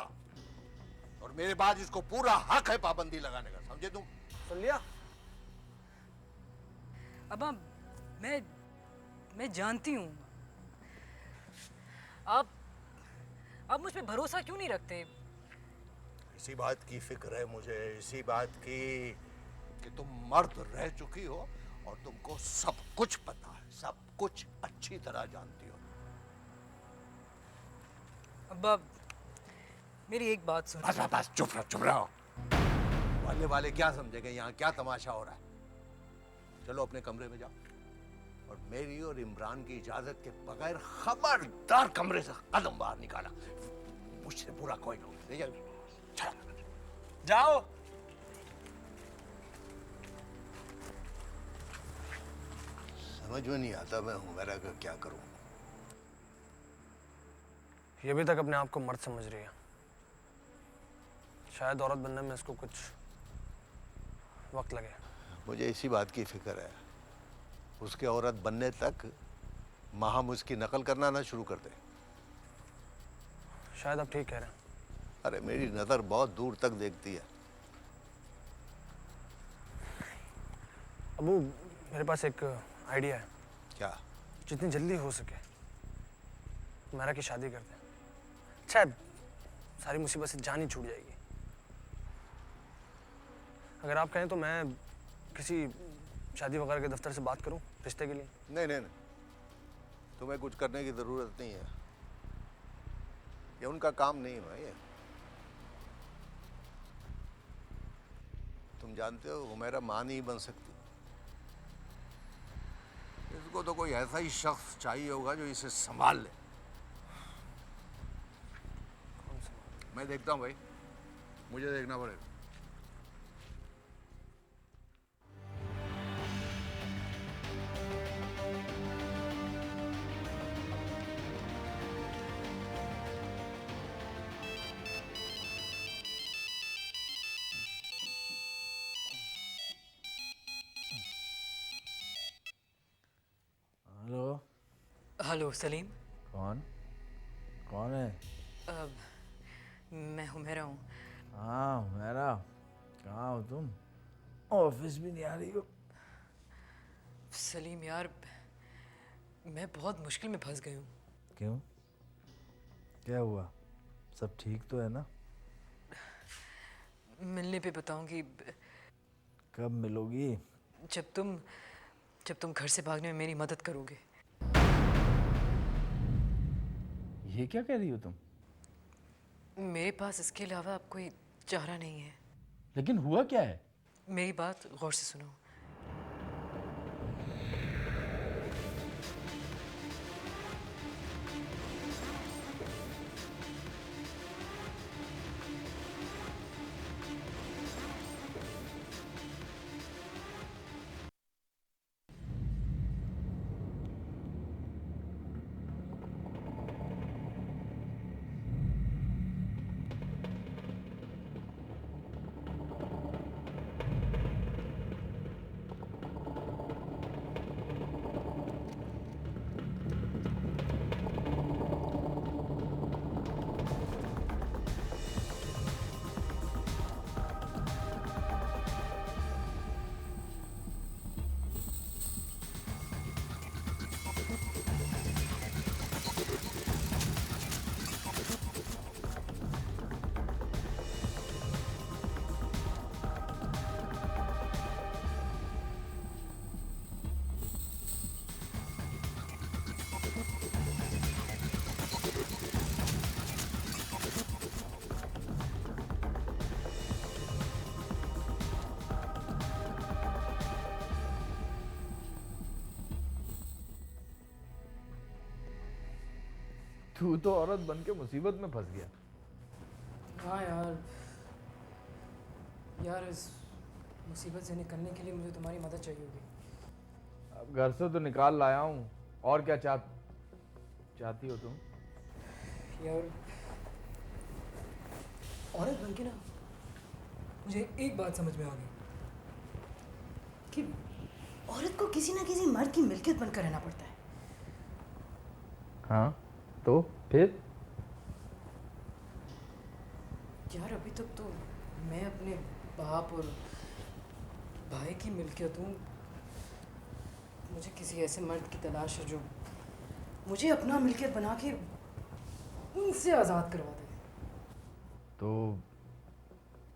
और मेरे बाद इसको पूरा हक है पाबंदी लगाने का, समझे तुम? सुन लिया? अब्बा मैं जानती हूँ, आप मुझ पे भरोसा क्यों नहीं रखते? इसी बात की फिक्र है मुझे, इसी बात की कि तुम मर्द रह चुकी हो और तुमको सब कुछ पता है, सब कुछ अच्छी तरह जानती हो। अब्बा मेरी एक बात सुनो। बस बस बस, चुप रहो। वाले वाले क्या समझेंगे, यहाँ क्या तमाशा हो रहा है? चलो अपने कमरे में जाओ और मेरी और इमरान की इजाजत के बगैर खबरदार कमरे से कदम बाहर निकाला। मुझसे बुरा कोई नहीं। जाओ। समझ में नहीं आता मैं हुमैरा का क्या करूं। ये भी तक अपने आप को मर्द समझ रही है। शायद औरत बनने में इसको कुछ वक्त लगे। मुझे इसी बात की फिक्र है, उसके औरत बनने तक हम उसकी नकल करना ना शुरू कर दे। शायद आप ठीक कह रहे हैं। अरे मेरी नजर बहुत दूर तक देखती है। अबू मेरे पास एक आइडिया है। क्या? जितनी जल्दी हो सके हुमैरा की शादी करते हैं, शायद सारी मुसीबत से जान ही छूट जाएगी। अगर आप कहें तो मैं किसी शादी वगैरह के दफ्तर से बात करूं रिश्ते के लिए। नहीं, तुम्हें कुछ करने की जरूरत नहीं है, ये उनका काम नहीं है भाई। तुम जानते हो हुमैरा मां नहीं बन सकती। इसको तो कोई ऐसा ही शख्स चाहिए होगा जो इसे संभाल ले। मैं देखता हूँ भाई, मुझे देखना पड़ेगा। हेलो। हेलो सलीम। कौन है? मैं हुमैरा हूँ। हाँ हुमैरा, कहाँ हो तुम? ऑफिस भी नहीं आ रही हो। सलीम यार, मैं बहुत मुश्किल में फंस गई हूँ। क्यों? क्या हुआ? सब ठीक तो है ना? मिलने पे बताऊंगी। कब मिलोगी? जब तुम घर से भागने में मेरी मदद करोगे। ये क्या कह रही हो तुम? मेरे पास इसके अलावा अब कोई चारा नहीं है। लेकिन हुआ क्या है? मेरी बात गौर से सुनो। तू तो औरत बन के मुसीबत में फंस गया। हाँ यार इस मुसीबत से निकलने के लिए मुझे तुम्हारी मदद चाहिए होगी। अब घर से तो निकाल लाया हूँ, और क्या चाहती हो तुम? यार औरत बन के ना मुझे एक बात समझ में आ गई कि औरत को किसी ना किसी मर्द की मिल्कियत बनकर रहना पड़ता है। हाँ तो फिर? यार अभी तक तो मैं अपने बाप और भाई की मिल्कियत हूँ। मुझे किसी ऐसे मर्द की तलाश है जो मुझे अपना मिल्कियत बना के उनसे आज़ाद करवा दे। तो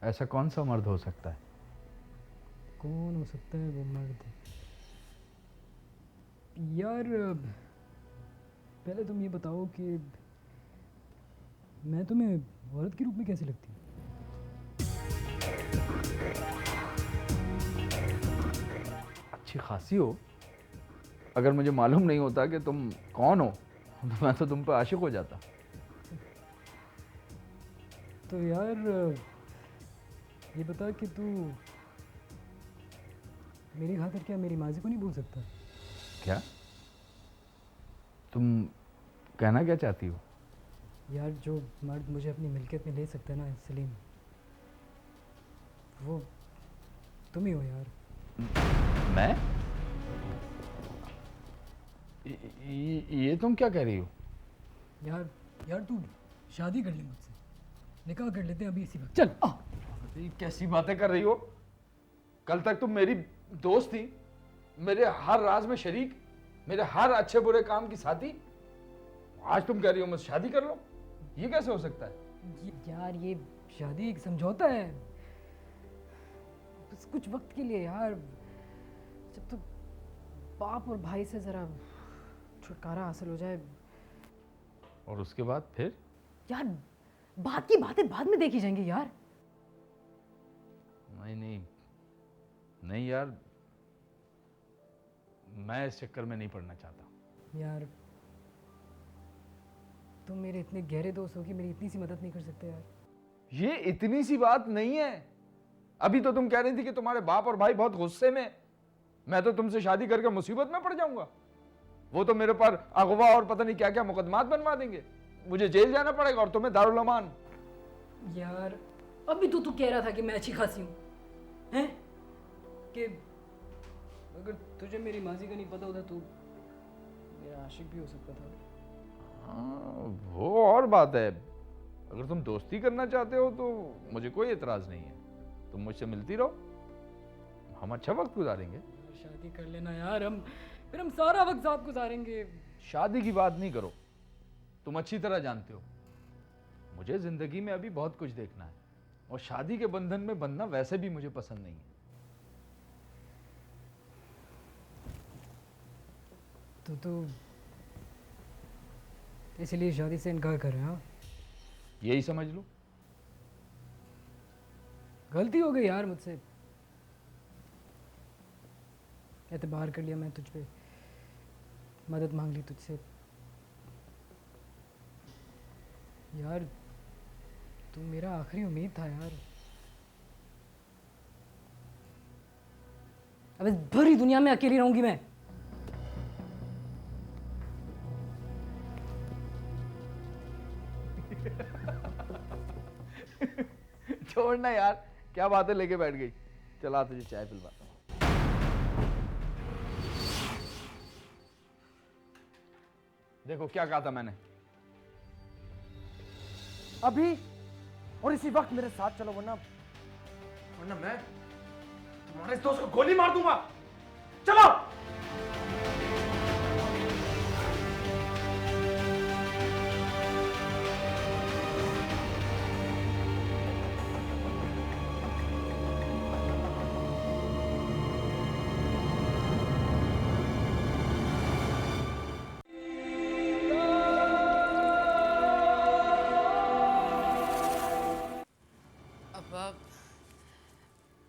ऐसा कौन सा मर्द हो सकता है? कौन हो सकता है वो मर्द? यार पहले तुम ये बताओ कि मैं तुम्हें औरत के रूप में कैसी लगती हूँ? अच्छी खासी हो। अगर मुझे मालूम नहीं होता कि तुम कौन हो तो मैं तो तुम पे आशिक हो जाता। तो यार ये बता कि तू मेरी खातिर क्या मेरी माजी को नहीं भूल सकता? क्या तुम कहना क्या चाहती हो? यार जो मर्द मुझे अपनी मिल्कियत में ले सकता है ना सलीम, वो तुम ही हो यार। मैं? ये तुम क्या कह रही हो? यार तू शादी कर ले मुझसे, निकाह कर लेते हैं अभी इसी वक्त। चल ये कैसी बातें कर रही हो? कल तक तुम मेरी दोस्त थी, मेरे हर राज में शरीक, मेरे हर अच्छे बुरे काम की साथी। आज तुम कह रही हो मुझसे शादी कर लो? ये कैसे हो सकता है? यार ये शादी एक समझौता है, बस कुछ वक्त के लिए यार, जब तक बाप और भाई से जरा छुटकारा हासिल हो जाए। और उसके बाद फिर? यार बात की बातें बाद में देखी जाएंगी यार। नहीं यार, मैं इस चक्कर में नहीं पड़ना चाहता। यार तुम मेरे इतने गहरे दोस्त हो कि मेरी इतनी सी मदद नहीं कर सकते यार? ये इतनी सी बात नहीं है। अभी तो तुम कह रही थी कि तुम्हारे बाप और भाई बहुत गुस्से में, मैं तो तुमसे शादी करके मुसीबत में पड़ जाऊंगा। वो तो मेरे पर अगवा और पता नहीं क्या क्या मुकदमात बनवा देंगे, मुझे जेल जाना पड़ेगा और तुम्हें दारुल अमान। यार अभी तो तू कह रहा था कि मैं अच्छी खासी हूँ, हैं? कि अगर तुझे मेरी माजी का नहीं पता होता तो मेरा आशिक भी हो सकता था। हाँ, वो और बात है। अगर तुम दोस्ती करना चाहते हो तो मुझे कोई एतराज नहीं है, तुम मुझसे मिलती रहो, हम अच्छा वक्त गुजारेंगे। शादी कर लेना यार, फिर हम सारा वक्त साथ गुजारेंगे। शादी की बात नहीं करो, तुम अच्छी तरह जानते हो मुझे जिंदगी में अभी बहुत कुछ देखना है, और शादी के बंधन में बंधना वैसे भी मुझे पसंद नहीं है। तो तू इसलिए शादी से इनकार कर रहा है? यही समझ लो। गलती हो गई यार मुझसे, एतबार कर लिया मैं तुझ पे, मदद मांग ली तुझसे। यार तू मेरा आखिरी उम्मीद था यार। अब इस भरी दुनिया में अकेली रहूंगी मैं? छोड़ना यार, क्या बातें लेके बैठ गई। चला तुझे चाय पिलवाता हूं। देखो क्या कहा था मैंने, अभी और इसी वक्त मेरे साथ चलो, वरना मैं तुम्हारे इस दोस्त को गोली मार दूंगा। चलो।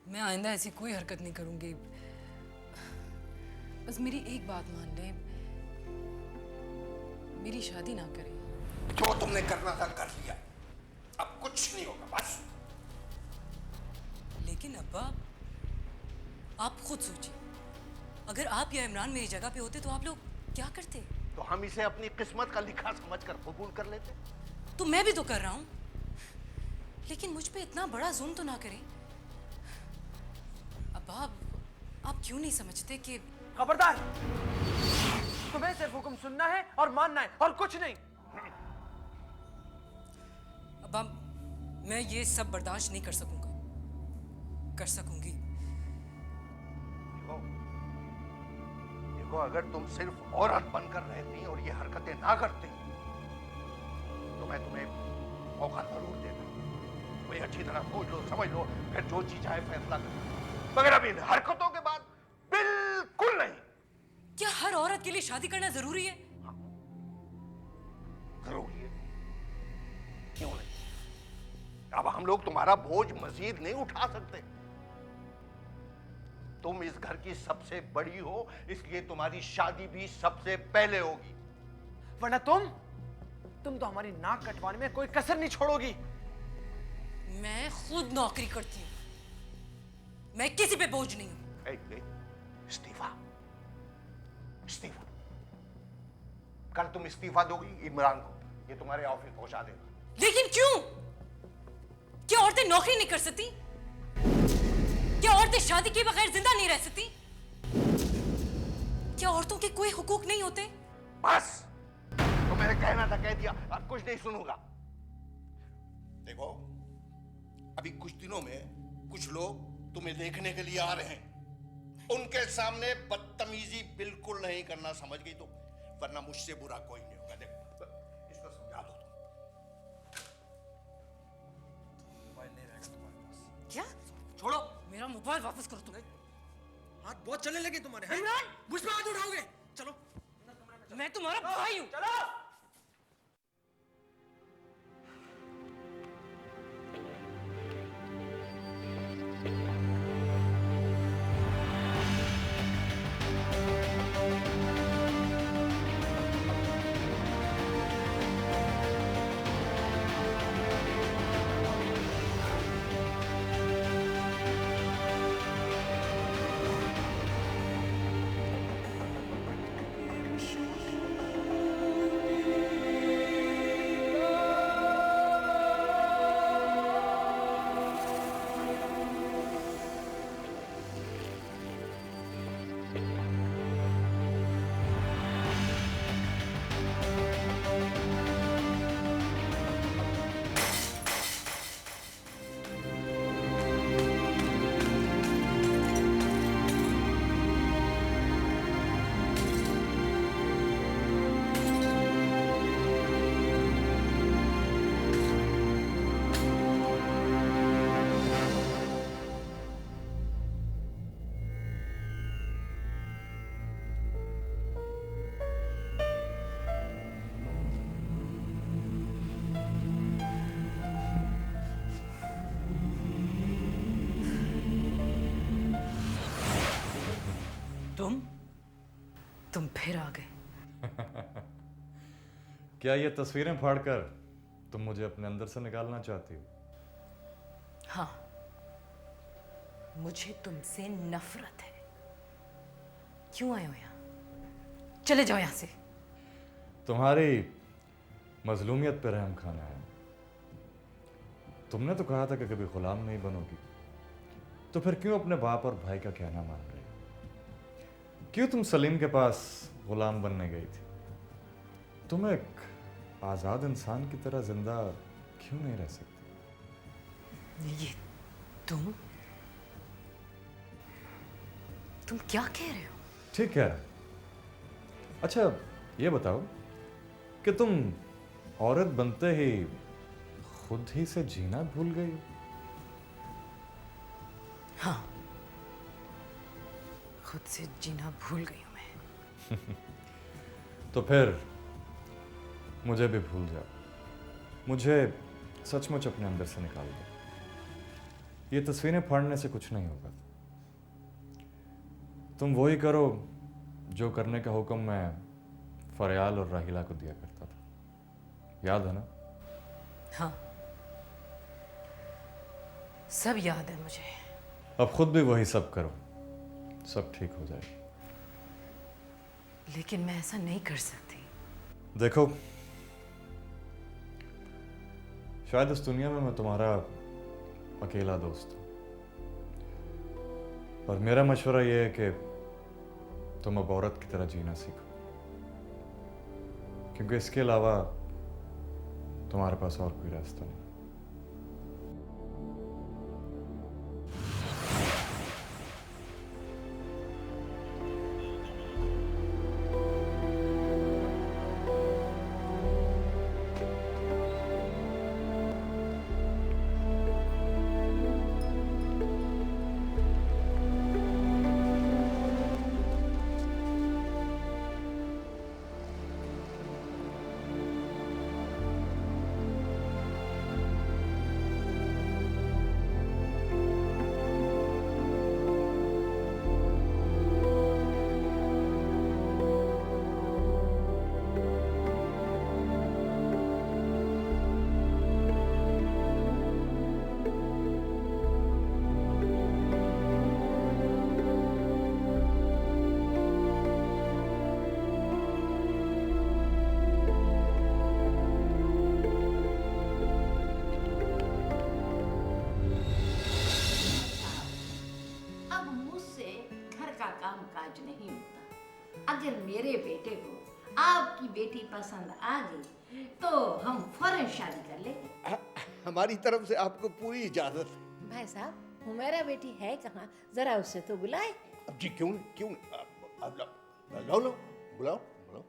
मैं आइंदा ऐसी कोई हरकत नहीं करूंगी, बस मेरी एक बात मान ले, मेरी शादी ना करें। जो तुमने करना था कर लिया, अब कुछ नहीं होगा बस। लेकिन अब्बा आप खुद सोचिए, अगर आप या इमरान मेरी जगह पे होते तो आप लोग क्या करते? तो हम इसे अपनी किस्मत का लिखा समझकर कबूल कर लेते। तो मैं भी तो कर रहा हूं, लेकिन मुझ पे इतना बड़ा जुल्म तो ना करें। अब्बा आप क्यों नहीं समझते कि खबरदार, तुम्हें सिर्फ हुक्म सुनना है और मानना है और कुछ नहीं। अब्बा मैं ये सब बर्दाश्त नहीं कर सकूंगा, कर सकूंगी। देखो अगर तुम सिर्फ औरत बनकर रहती और ये हरकतें ना करती तो मैं तुम्हें मौका जरूर देता। वो भाई अच्छी तरह सोच लो, समझ लो, फिर जो जी चाहे फैसला करो, मगर अब इन हरकतों के बाद बिल्कुल नहीं। क्या हर औरत के लिए शादी करना जरूरी है? जरूरी है, क्यों नहीं? अब हम लोग तुम्हारा बोझ मजीद नहीं उठा सकते। तुम इस घर की सबसे बड़ी हो, इसलिए तुम्हारी शादी भी सबसे पहले होगी। वरना तुम तो हमारी नाक कटवाने में कोई कसर नहीं छोड़ोगी। मैं खुद नौकरी करती हूँ, मैं किसी पे बोझ नहीं हूँ। इस्तीफा, इस्तीफा। कल तुम इस्तीफा दोगी इमरान को, ये तुम्हारे ऑफिस पहुंचा देगा। लेकिन क्यों? क्या औरतें नौकरी नहीं कर सकती? क्या औरतें शादी के बगैर जिंदा नहीं रह सकती? क्या औरतों के कोई हुकूक नहीं होते? बस, तो मैंने कहना था कह दिया, अब कुछ नहीं सुनूंगा। देखो, अभी कुछ दिनों में कुछ लोग तुम्हें देखने के लिए आ रहे हैं। उनके सामने बदतमीजी बिल्कुल नहीं करना, समझ गई तुम? वरना मुझसे बुरा कोई नहीं होगा। देखो, इसको समझा दो तुम। क्या? छोड़ो मेरा मोबाइल, वापस करो तुम। हाथ बहुत चलने लगे तुम्हारे हैं? इमरान! मुझ पे हाथ उठाओगे? चलो, मैं तुम्हारा भाई हूँ। चलो। तुम फिर आ गए। क्या ये तस्वीरें फाड़कर तुम मुझे अपने अंदर से निकालना चाहती हो? हाँ, मुझे तुमसे नफरत है। क्यों आए हो यहाँ? चले जाओ यहाँ से। तुम्हारी मजलूमियत पर रहम खाना है। तुमने तो कहा था कि कभी गुलाम नहीं बनोगी, तो फिर क्यों अपने बाप और भाई का कहना मान रहे? क्यों तुम सलीम के पास गुलाम बनने गई थी? तुम एक आज़ाद इंसान की तरह जिंदा क्यों नहीं रह सकती? ये तुम क्या कह रहे हो? ठीक है। अच्छा ये बताओ कि तुम औरत बनते ही खुद ही से जीना भूल गई हो? हाँ, खुद से जीना भूल गई हूं मैं। तो फिर मुझे भी भूल जाओ। मुझे सचमुच अपने अंदर से निकाल दो। ये तस्वीरें फाड़ने से कुछ नहीं होगा। तुम वही करो जो करने का हुक्म मैं फरियाल और राहिला को दिया करता था। याद है ना? हाँ, सब याद है मुझे। अब खुद भी वही सब करो, सब ठीक हो जाएगा। लेकिन मैं ऐसा नहीं कर सकती। देखो, शायद इस दुनिया में मैं तुम्हारा अकेला दोस्त हूं, और मेरा मशवरा यह है कि तुम अब औरत की तरह जीना सीखो, क्योंकि इसके अलावा तुम्हारे पास और कोई रास्ता नहीं। अगर मेरे बेटे को आपकी बेटी पसंद आ गई तो हम फौरन शादी कर लेंगे। हमारी तरफ से आपको पूरी इजाजत है। भाई साहब, हुमैरा बेटी है कहाँ? जरा उससे तो बुलाए। अब जी क्यों क्यों लो लो बुलाओ बुलाओ।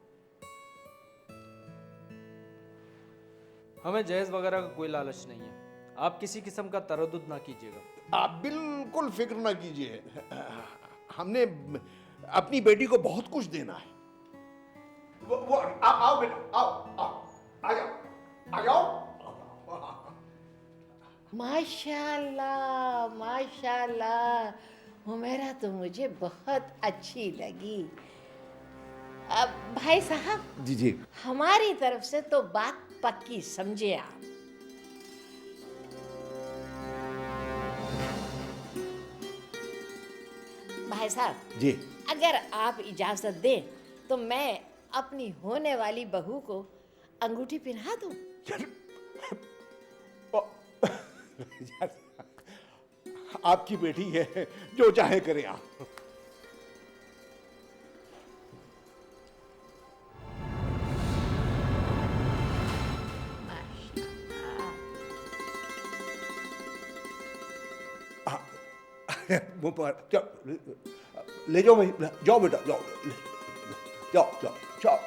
हमें जहेज वगैरह का कोई लालच नहीं है, आप किसी किस्म का तरद्दुद ना कीजिएगा। आप बिल्कुल फिक्र ना कीजिए, हमने अपनी बेटी को बहुत कुछ देना है। वो आओ बेटा, आओ आओ आ जाओ आ जाओ। माशाल्लाह माशाल्लाह, हुमैरा तो मुझे बहुत अच्छी लगी। अब भाई साहब, जी जी, हमारी तरफ से तो बात पक्की समझे आप। भाई साहब जी, अगर आप इजाजत दें तो मैं अपनी होने वाली बहू को अंगूठी पहना दूं। आपकी बेटी है, जो चाहे करें आप। ले जाओ भाई, जाओ बेटा जाओ, जाओ जाओ जाओ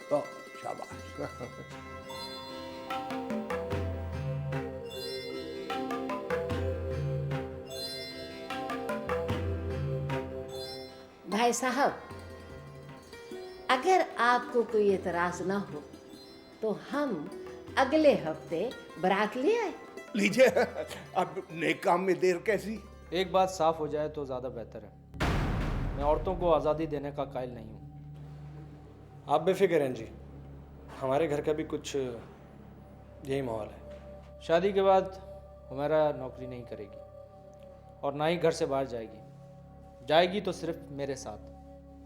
जाओ, शाबाश। भाई साहब, अगर आपको कोई एतराज ना हो तो हम अगले हफ्ते बारात ले आए। लीजिए, अब नेक काम में देर कैसी। एक बात साफ हो जाए तो ज़्यादा बेहतर है, मैं औरतों को आज़ादी देने का कायल नहीं हूँ। आप बेफिक्र हैं जी, हमारे घर का भी कुछ यही माहौल है। शादी के बाद हमारा नौकरी नहीं करेगी और ना ही घर से बाहर जाएगी। जाएगी तो सिर्फ मेरे साथ,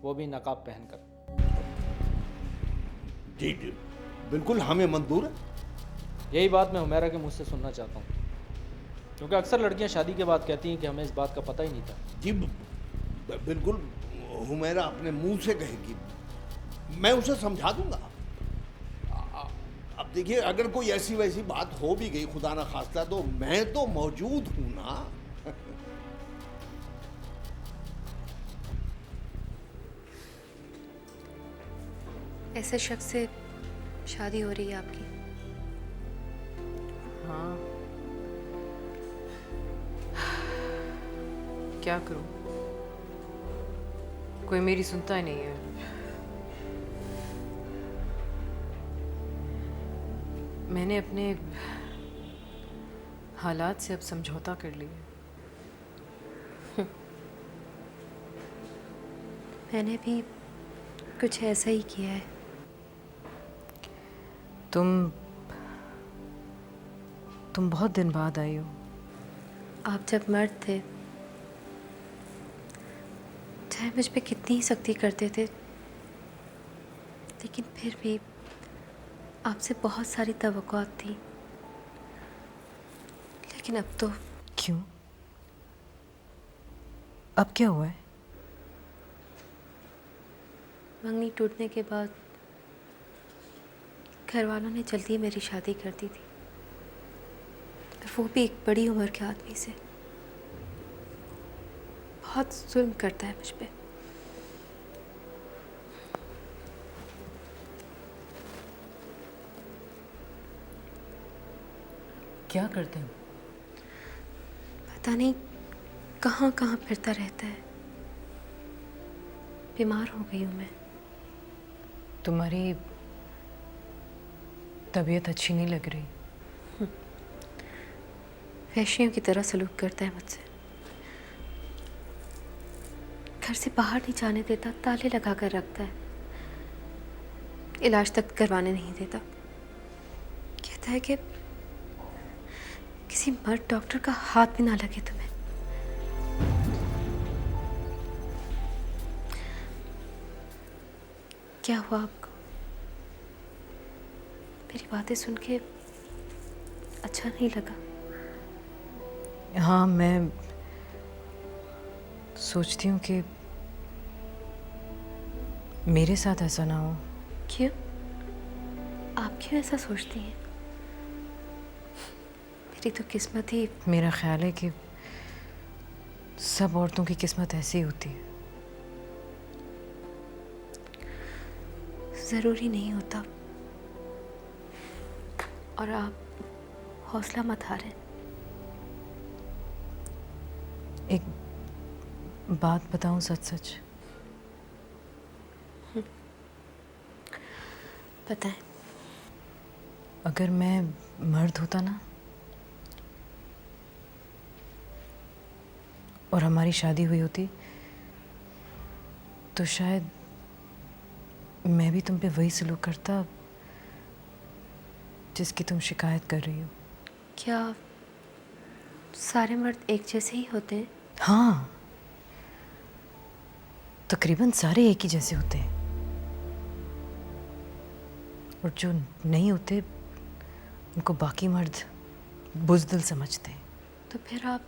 वो भी नकाब पहनकर। जी जी बिल्कुल, हमें मंजूर है। यही बात मैं हुमैरा के मुँह से सुनना चाहता हूँ, क्योंकि अक्सर लड़कियां शादी के बाद कहती हैं कि हमें इस बात का पता ही नहीं था। जी बिल्कुल, हुमैरा अपने मुंह से कहेगी, मैं उसे समझा दूंगा। अब देखिए, अगर कोई ऐसी वैसी बात हो भी गई खुदा ना खास्ता, तो मैं तो मौजूद हूं ना। ऐसे शख्स से शादी हो रही है आपकी? हाँ, क्या करूं, कोई मेरी सुनता ही नहीं है। मैंने अपने हालात से अब समझौता कर लिया। मैंने भी कुछ ऐसा ही किया है। तुम बहुत दिन बाद आई हो। आप जब मर्द थे, चाहे मुझ पे कितनी ही सख्ती करते थे, लेकिन फिर भी आपसे बहुत सारी तवक्कुआत थी। लेकिन अब तो। क्यों? अब क्या हुआ है? मंगनी टूटने के बाद घर वालों ने जल्दी मेरी शादी कर दी थी, और वो भी एक बड़ी उम्र के आदमी से। बहुत जुल्म करता है मुझ पे। क्या करते हो? पता नहीं कहाँ कहाँ फिरता रहता है। बीमार हो गई हूँ मैं। तुम्हारी तबीयत अच्छी नहीं लग रही। वैश्यों की तरह सलूक करता है मुझसे। घर से बाहर नहीं जाने देता, ताले लगा कर रखता है। इलाज तक करवाने नहीं देता। कहता है कि किसी मर्द डॉक्टर का हाथ भी ना लगे तुम्हें। क्या हुआ आपको? मेरी बातें सुन के अच्छा नहीं लगा? हाँ, मैं सोचती हूँ कि मेरे साथ ऐसा ना हो। क्यों? आप क्यों ऐसा सोचती हैं? मेरी तो किस्मत ही। मेरा ख्याल है कि सब औरतों की किस्मत ऐसी होती है। ज़रूरी नहीं होता। और आप हौसला मत हारें। एक बात बताऊं सच सच? बताएं। अगर मैं मर्द होता ना और हमारी शादी हुई होती तो शायद मैं भी तुम पे वही सलूक करता जिसकी तुम शिकायत कर रही हो। क्या सारे मर्द एक जैसे ही होते हैं? हाँ, तकरीबन सारे एक ही जैसे होते हैं, और जो नहीं होते उनको बाकी मर्द बुज़दिल समझते हैं। तो फिर आप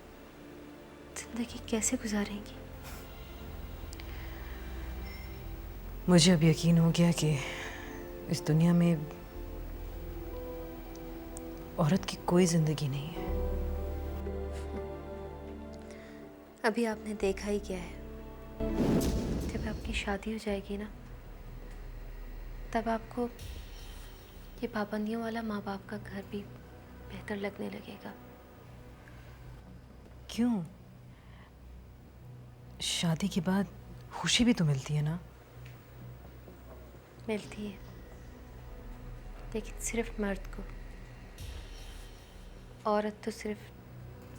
जिंदगी कैसे गुजारेंगी? मुझे अब यकीन हो गया कि इस दुनिया में औरत की कोई जिंदगी नहीं है। अभी आपने देखा ही क्या है। जब आपकी शादी हो जाएगी ना, तब आपको ये पाबंदियों वाला माँ बाप का घर भी बेहतर लगने लगेगा। क्यों? शादी के बाद खुशी भी तो मिलती है ना? मिलती है, लेकिन सिर्फ मर्द को। औरत तो सिर्फ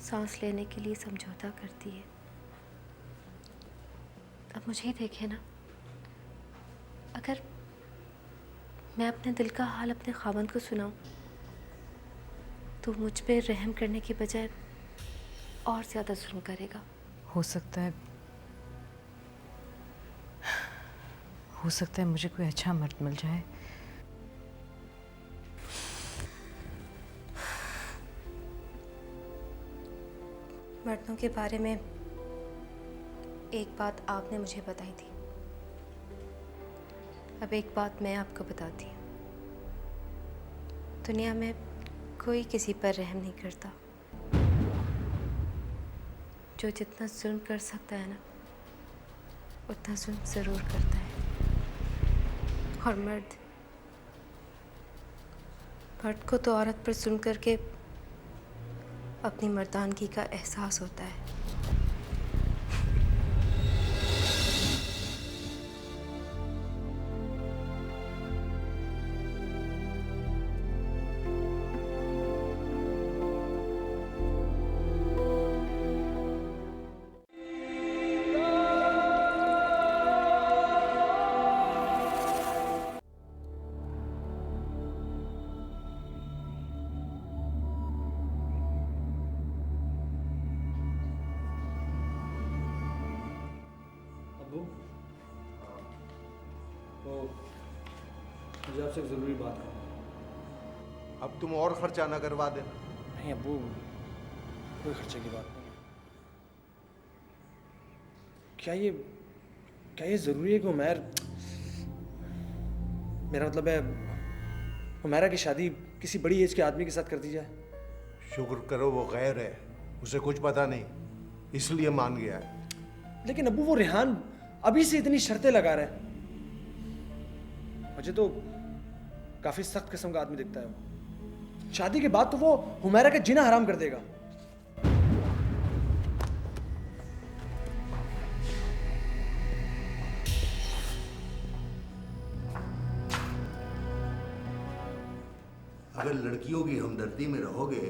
सांस लेने के लिए समझौता करती है। अब मुझे ही देखे ना, अगर मैं अपने दिल का हाल अपने खामन को सुनाऊं तो मुझ पे रहम करने की बजाय और ज़्यादा जुल्म करेगा। हो सकता है मुझे कोई अच्छा मर्द मिल जाए। मर्दों के बारे में एक बात आपने मुझे बताई थी, अब एक बात मैं आपको बताती हूँ। दुनिया में कोई किसी पर रहम नहीं करता। जो जितना जुल्म कर सकता है ना, उतना जुल्म ज़रूर करता है। और मर्द को तो औरत पर जुल्म करके अपनी मर्दानगी का एहसास होता है। मुझे आपसे एक ज़रूरी बात करनी है। अब तुम और खर्चा ना करवा देना। नहीं अब्बू, कोई खर्चे की बात नहीं है। क्या ये ज़रूरी है कि उमैर, मेरा मतलब है उमैरा की शादी किसी बड़ी एज के आदमी के साथ कर दी जाए? शुक्र करो वो गैर है, उसे कुछ पता नहीं, इसलिए मान गया है। लेकिन अब्बू वो रेहान अभी से इतनी शर्तें लगा रहा है। मुझे तो काफी सख्त किस्म का आदमी दिखता है वो। शादी के बाद तो वो हुमैरा का जीना हराम कर देगा। अगर लड़कियों की हमदर्दी में रहोगे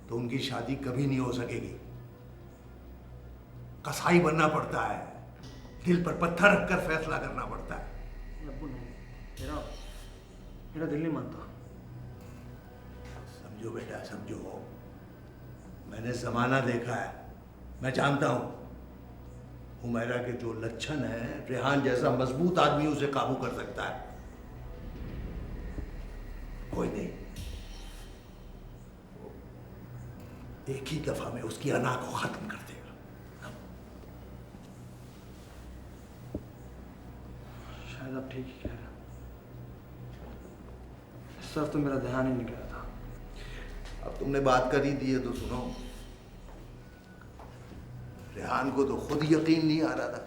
तो उनकी शादी कभी नहीं हो सकेगी। कसाई बनना पड़ता है, दिल पर पत्थर रखकर फैसला करना पड़ता है। अब्बू नहीं, मेरा दिल नहीं मानता। समझो बेटा, समझो। मैंने जमाना देखा है, मैं जानता हूं हुमैरा के जो लक्षण है, रेहान जैसा मजबूत आदमी उसे काबू कर सकता है। कोई नहीं, एक ही दफा में उसकी अना को खत्म कर देगा। ठीक ही कह रहा। इस तरफ तो मेरा ध्यान ही नहीं गया था। अब तुमने बात कर ही दी है तो सुनो। रेहान को तो खुद यकीन नहीं आ रहा था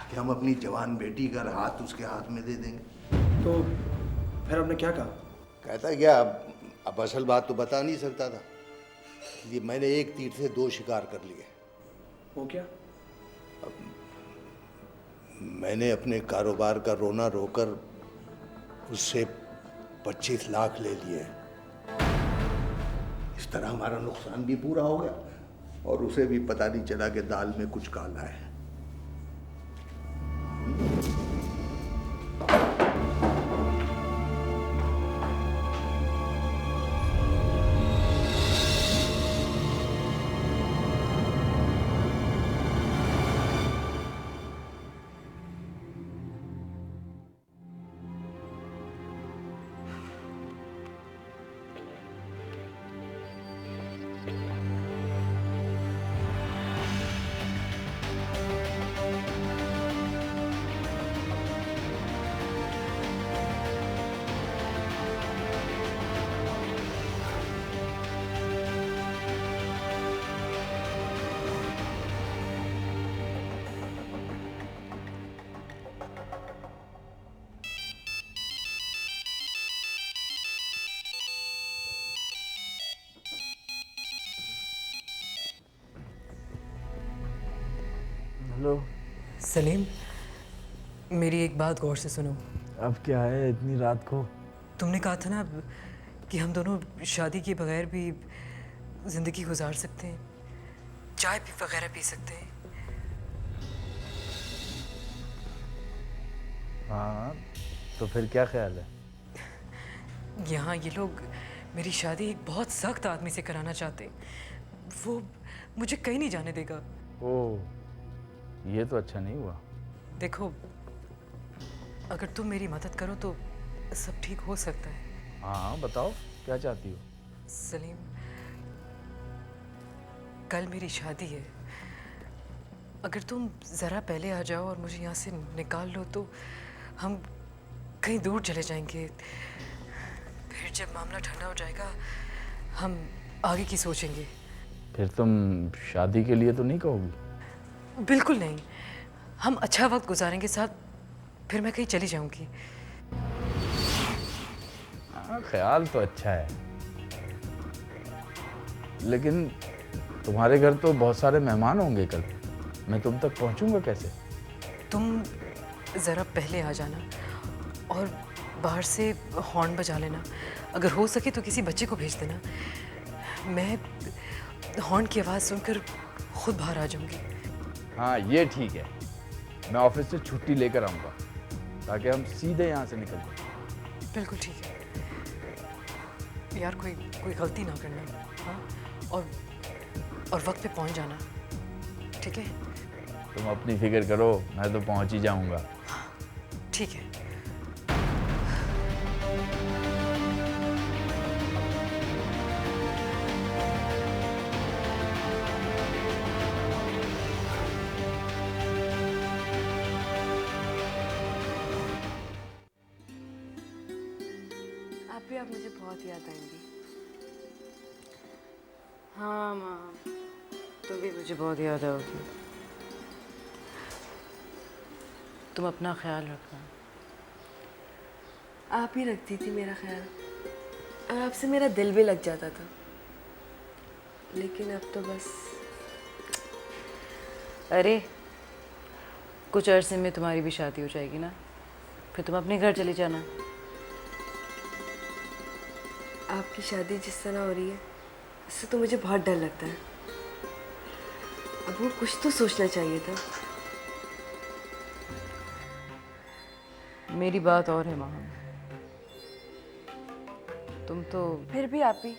कि हम अपनी जवान बेटी का हाथ उसके हाथ में दे देंगे। तो फिर आपने क्या कहा? कहता क्या, अब असल बात तो बता नहीं सकता था। ये मैंने एक तीर से दो शिकार कर लिए। वो क्या? मैंने अपने कारोबार का रोना रोकर उससे 25 लाख ले लिए। इस तरह हमारा नुकसान भी पूरा हो गया और उसे भी पता नहीं चला कि दाल में कुछ काला है। हेलो सलीम, मेरी एक बात गौर से सुनो। अब क्या है इतनी रात को? तुमने कहा था ना कि हम दोनों शादी के बगैर भी ज़िंदगी गुजार सकते हैं, चाय भी वगैरह पी सकते हैं। हाँ, तो फिर क्या ख्याल है? यहाँ ये लोग मेरी शादी एक बहुत सख्त आदमी से कराना चाहते हैं। वो मुझे कहीं नहीं जाने देगा। ओह, ये तो अच्छा नहीं हुआ। देखो, अगर तुम मेरी मदद करो तो सब ठीक हो सकता है। हाँ, बताओ क्या चाहती हो? सलीम, कल मेरी शादी है। अगर तुम ज़रा पहले आ जाओ और मुझे यहाँ से निकाल लो तो हम कहीं दूर चले जाएंगे। फिर जब मामला ठंडा हो जाएगा हम आगे की सोचेंगे। फिर तुम शादी के लिए तो नहीं कहोगी? बिल्कुल नहीं, हम अच्छा वक्त गुजारेंगे साथ, फिर मैं कहीं चली जाऊंगी। हाँ, ख्याल तो अच्छा है, लेकिन तुम्हारे घर तो बहुत सारे मेहमान होंगे कल। मैं तुम तक पहुंचूंगा कैसे? तुम ज़रा पहले आ जाना और बाहर से हॉर्न बजा लेना। अगर हो सके तो किसी बच्चे को भेज देना। मैं हॉर्न की आवाज़ सुनकर खुद बाहर आ जाऊंगी। हाँ, ये ठीक है। मैं ऑफिस से छुट्टी लेकर आऊँगा ताकि हम सीधे यहाँ से निकल जाएं। बिल्कुल ठीक है यार, कोई गलती ना करना। हाँ, और वक्त पे पहुँच जाना, ठीक है? तुम अपनी फिक्र करो, मैं तो पहुँच ही जाऊँगा। ठीक है। आप मुझे बहुत याद आएंगी। हाँ माँ, तुम भी मुझे बहुत याद आओगी। तुम अपना ख्याल रखना। आप ही रखती थी मेरा ख्याल, और आपसे मेरा दिल भी लग जाता था। लेकिन अब तो बस। अरे, कुछ अरसे में तुम्हारी भी शादी हो जाएगी ना, फिर तुम अपने घर चली जाना। आपकी शादी जिस तरह हो रही है उससे तो मुझे बहुत डर लगता है। अब वो कुछ तो सोचना चाहिए था। मेरी बात और है माँ, तुम तो फिर भी आप ही,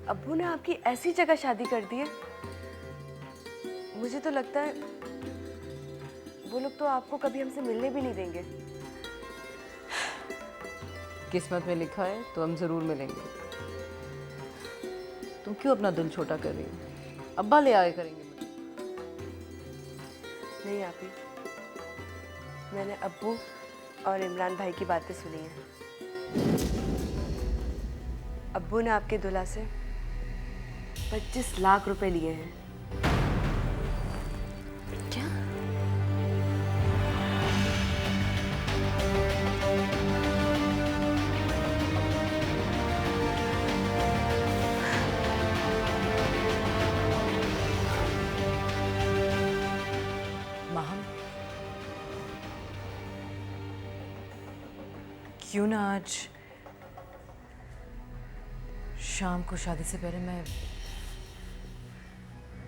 अब्बू ने आपकी ऐसी जगह शादी कर दी है, मुझे तो लगता है वो लोग तो आपको कभी हमसे मिलने भी नहीं देंगे। किस्मत में लिखा है तो हम जरूर मिलेंगे। तुम क्यों अपना दिल छोटा कर रही हो? अब्बा ले आए करेंगे मुझे। नहीं आप ही, मैंने अब्बू और इमरान भाई की बातें सुनी हैं। अब्बू ने आपके दूल्हा से 25 लाख रुपए लिए हैं। क्या? माहम, क्यों ना आज शाम को शादी से पहले मैं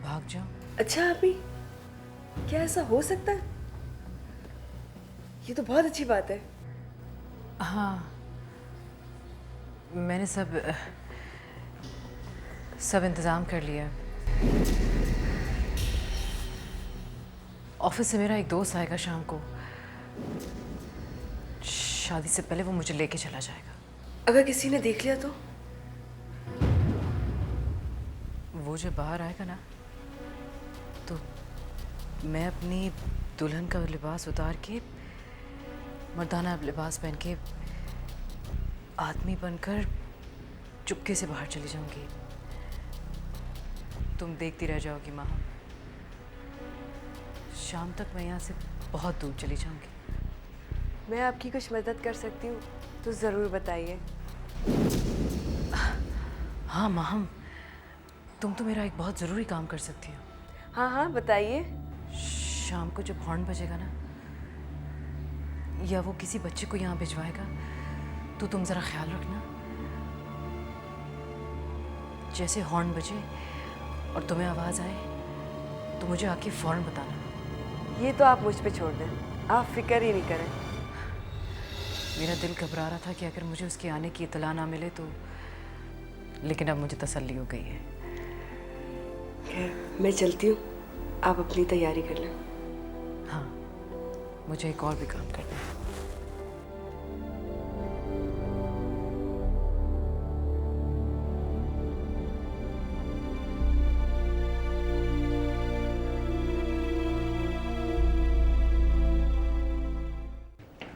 भाग जाऊं? अच्छा अभी क्या ऐसा हो सकता है? ये तो बहुत अच्छी बात है। हाँ, मैंने सब इंतज़ाम कर लिया। ऑफिस से मेरा एक दोस्त आएगा शाम को। शादी से पहले वो मुझे लेके चला जाएगा। अगर किसी ने देख लिया तो? वो जब बाहर आएगा ना, तो मैं अपनी दुल्हन का लिबास उतार के, मर्दाना लिबास पहन के आदमी बनकर चुपके से बाहर चली जाऊंगी। तुम देखती रह जाओगी माँ। शाम तक मैं यहाँ से बहुत दूर चली जाऊंगी। मैं आपकी कुछ मदद कर सकती हूँ तो ज़रूर बताइए। हाँ माहम, तुम तो मेरा एक बहुत ज़रूरी काम कर सकती हो। हाँ हाँ बताइए। शाम को जब हॉर्न बजेगा ना, या वो किसी बच्चे को यहाँ भिजवाएगा, तो तुम ज़रा ख्याल रखना। जैसे हॉर्न बजे और तुम्हें आवाज़ आए तो मुझे आके फ़ौरन बताना। ये तो आप मुझ पे छोड़ दें, आप फिक्र ही नहीं करें। मेरा दिल घबरा रहा था कि अगर मुझे उसके आने की इत्तला ना मिले तो, लेकिन अब मुझे तसल्ली हो गई है। खैर मैं चलती हूँ, आप अपनी तैयारी कर लें। हाँ, मुझे एक और भी काम करना है।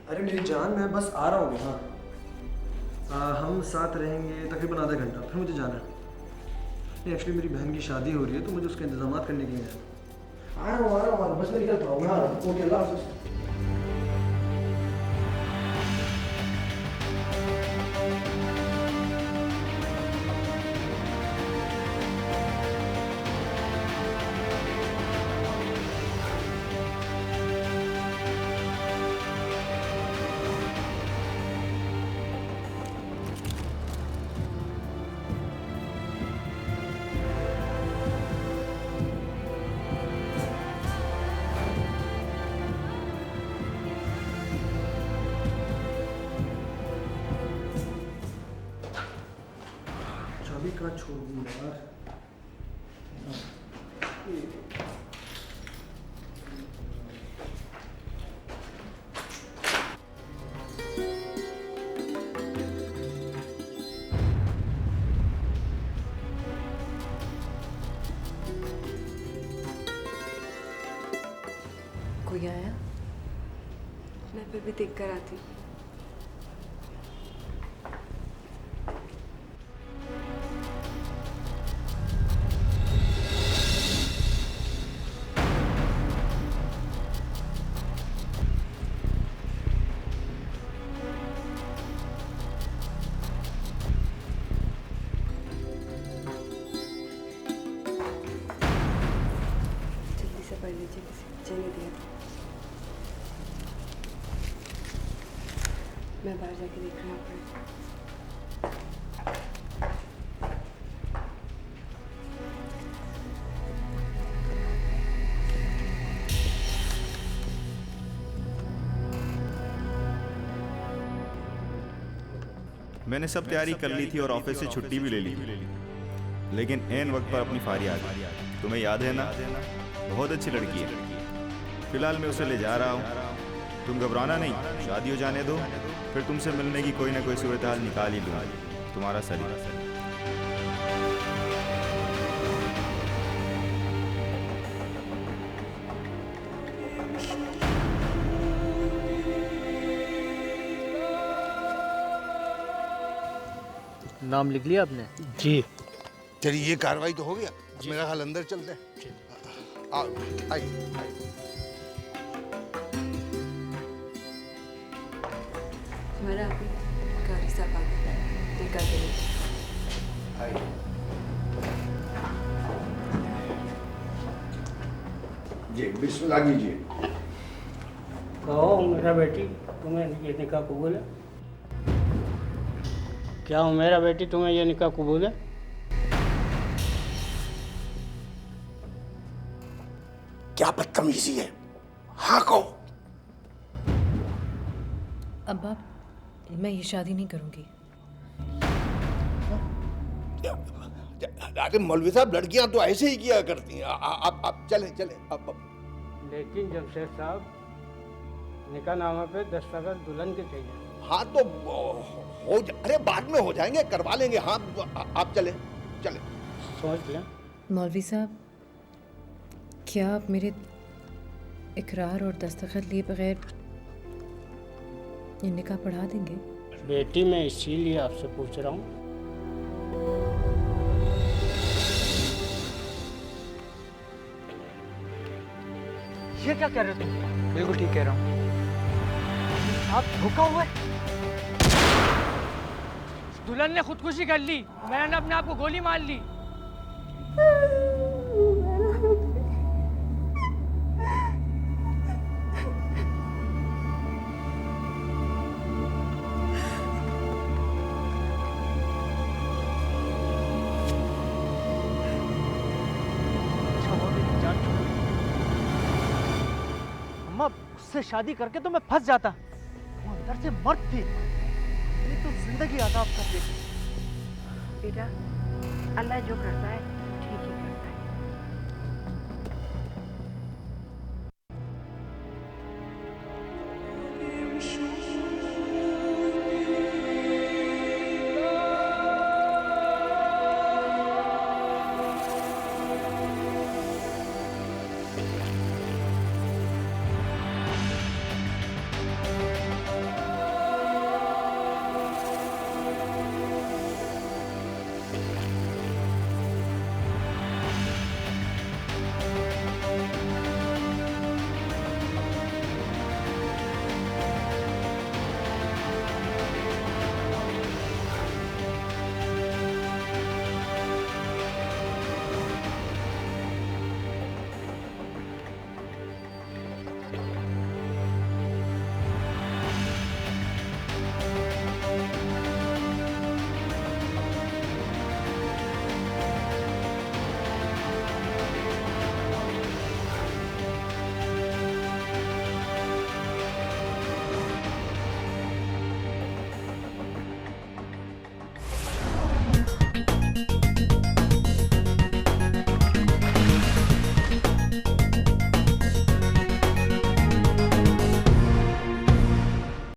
अरे मेरी जान, मैं बस आ रहा हूँ। हाँ, हम साथ रहेंगे तकरीबन आधा घंटा, फिर मुझे जाना है। नहीं, एक्चुअली मेरी बहन की शादी हो रही है तो मुझे उसके इंतजाम करने के लिए आ रहा हूँ। बस मैं निकल पड़ा हूँ। मैं आ रहा हूँ। ओके, अल्लाह हाफ़िज़। चाबी कहाँ छोड़ दी यार? कोई आया? मैं फिर भी देख कर आती हूँ। जल्दी से पढ़ लीजिए, किसी बच्चे ने दिया था। मैं बाहर जाके देख रहा हूँ। मैंने सब तैयारी कर ली थी और ऑफिस से छुट्टी भी ले ली, लेकिन ऐन वक्त पर अपनी फारी आ गई। तुम्हें याद है ना? बहुत अच्छी लड़की है। फिलहाल मैं उसे ले जा रहा हूँ। तुम घबराना नहीं, शादी हो जाने दो, फिर तुमसे मिलने की कोई ना कोई सूरत हाल निकाल ही लूँगा। तुम्हारा सलीम। नाम लिख लिया आपने? जी। चलिए ये कार्रवाई तो हो गया, मेरा ख्याल अंदर चलते हैं। आइए। हमारा अभी कारी साहब आ गए, देखा के लिए। जी बिस्मिल्लाह कीजिए। कहो मेरा बेटी तुम्हें ये निकाह कबूल है? क्या हो मेरा बेटी तुम्हें ये निकाह कबूल है? क्या बदतमीजी है, हाँ कहो। अब्बा मैं ये शादी नहीं करूंगी। अरे मौलवी साहब, लड़कियां तो ऐसे ही किया करती हैं। आप चले अब। लेकिन जमशेद साहब निकाहनामा पे दस्तखत दुल्हन के चाहिए। हाँ तो अरे बाद में हो जाएंगे, करवा लेंगे। हाँ आप चले। सोच लें। मौलवी साहब क्या आप मेरे इकरार और दस्तखत लिए बगैर ये निकाह पढ़ा देंगे? बेटी मैं इसीलिए आपसे पूछ रहा हूँ। ये क्या कह रहे हो तुम? बिल्कुल ठीक कह रहा हूँ। आप धोखा हुआ है। दुल्हन ने खुदकुशी कर ली, मैंने अपने आप को गोली मार ली। अम्मा उससे शादी करके तो मैं फंस जाता, वो अंदर से मर्द थी, ये तो जिंदगी आजाद कर देती। बेटा अल्लाह जो करता है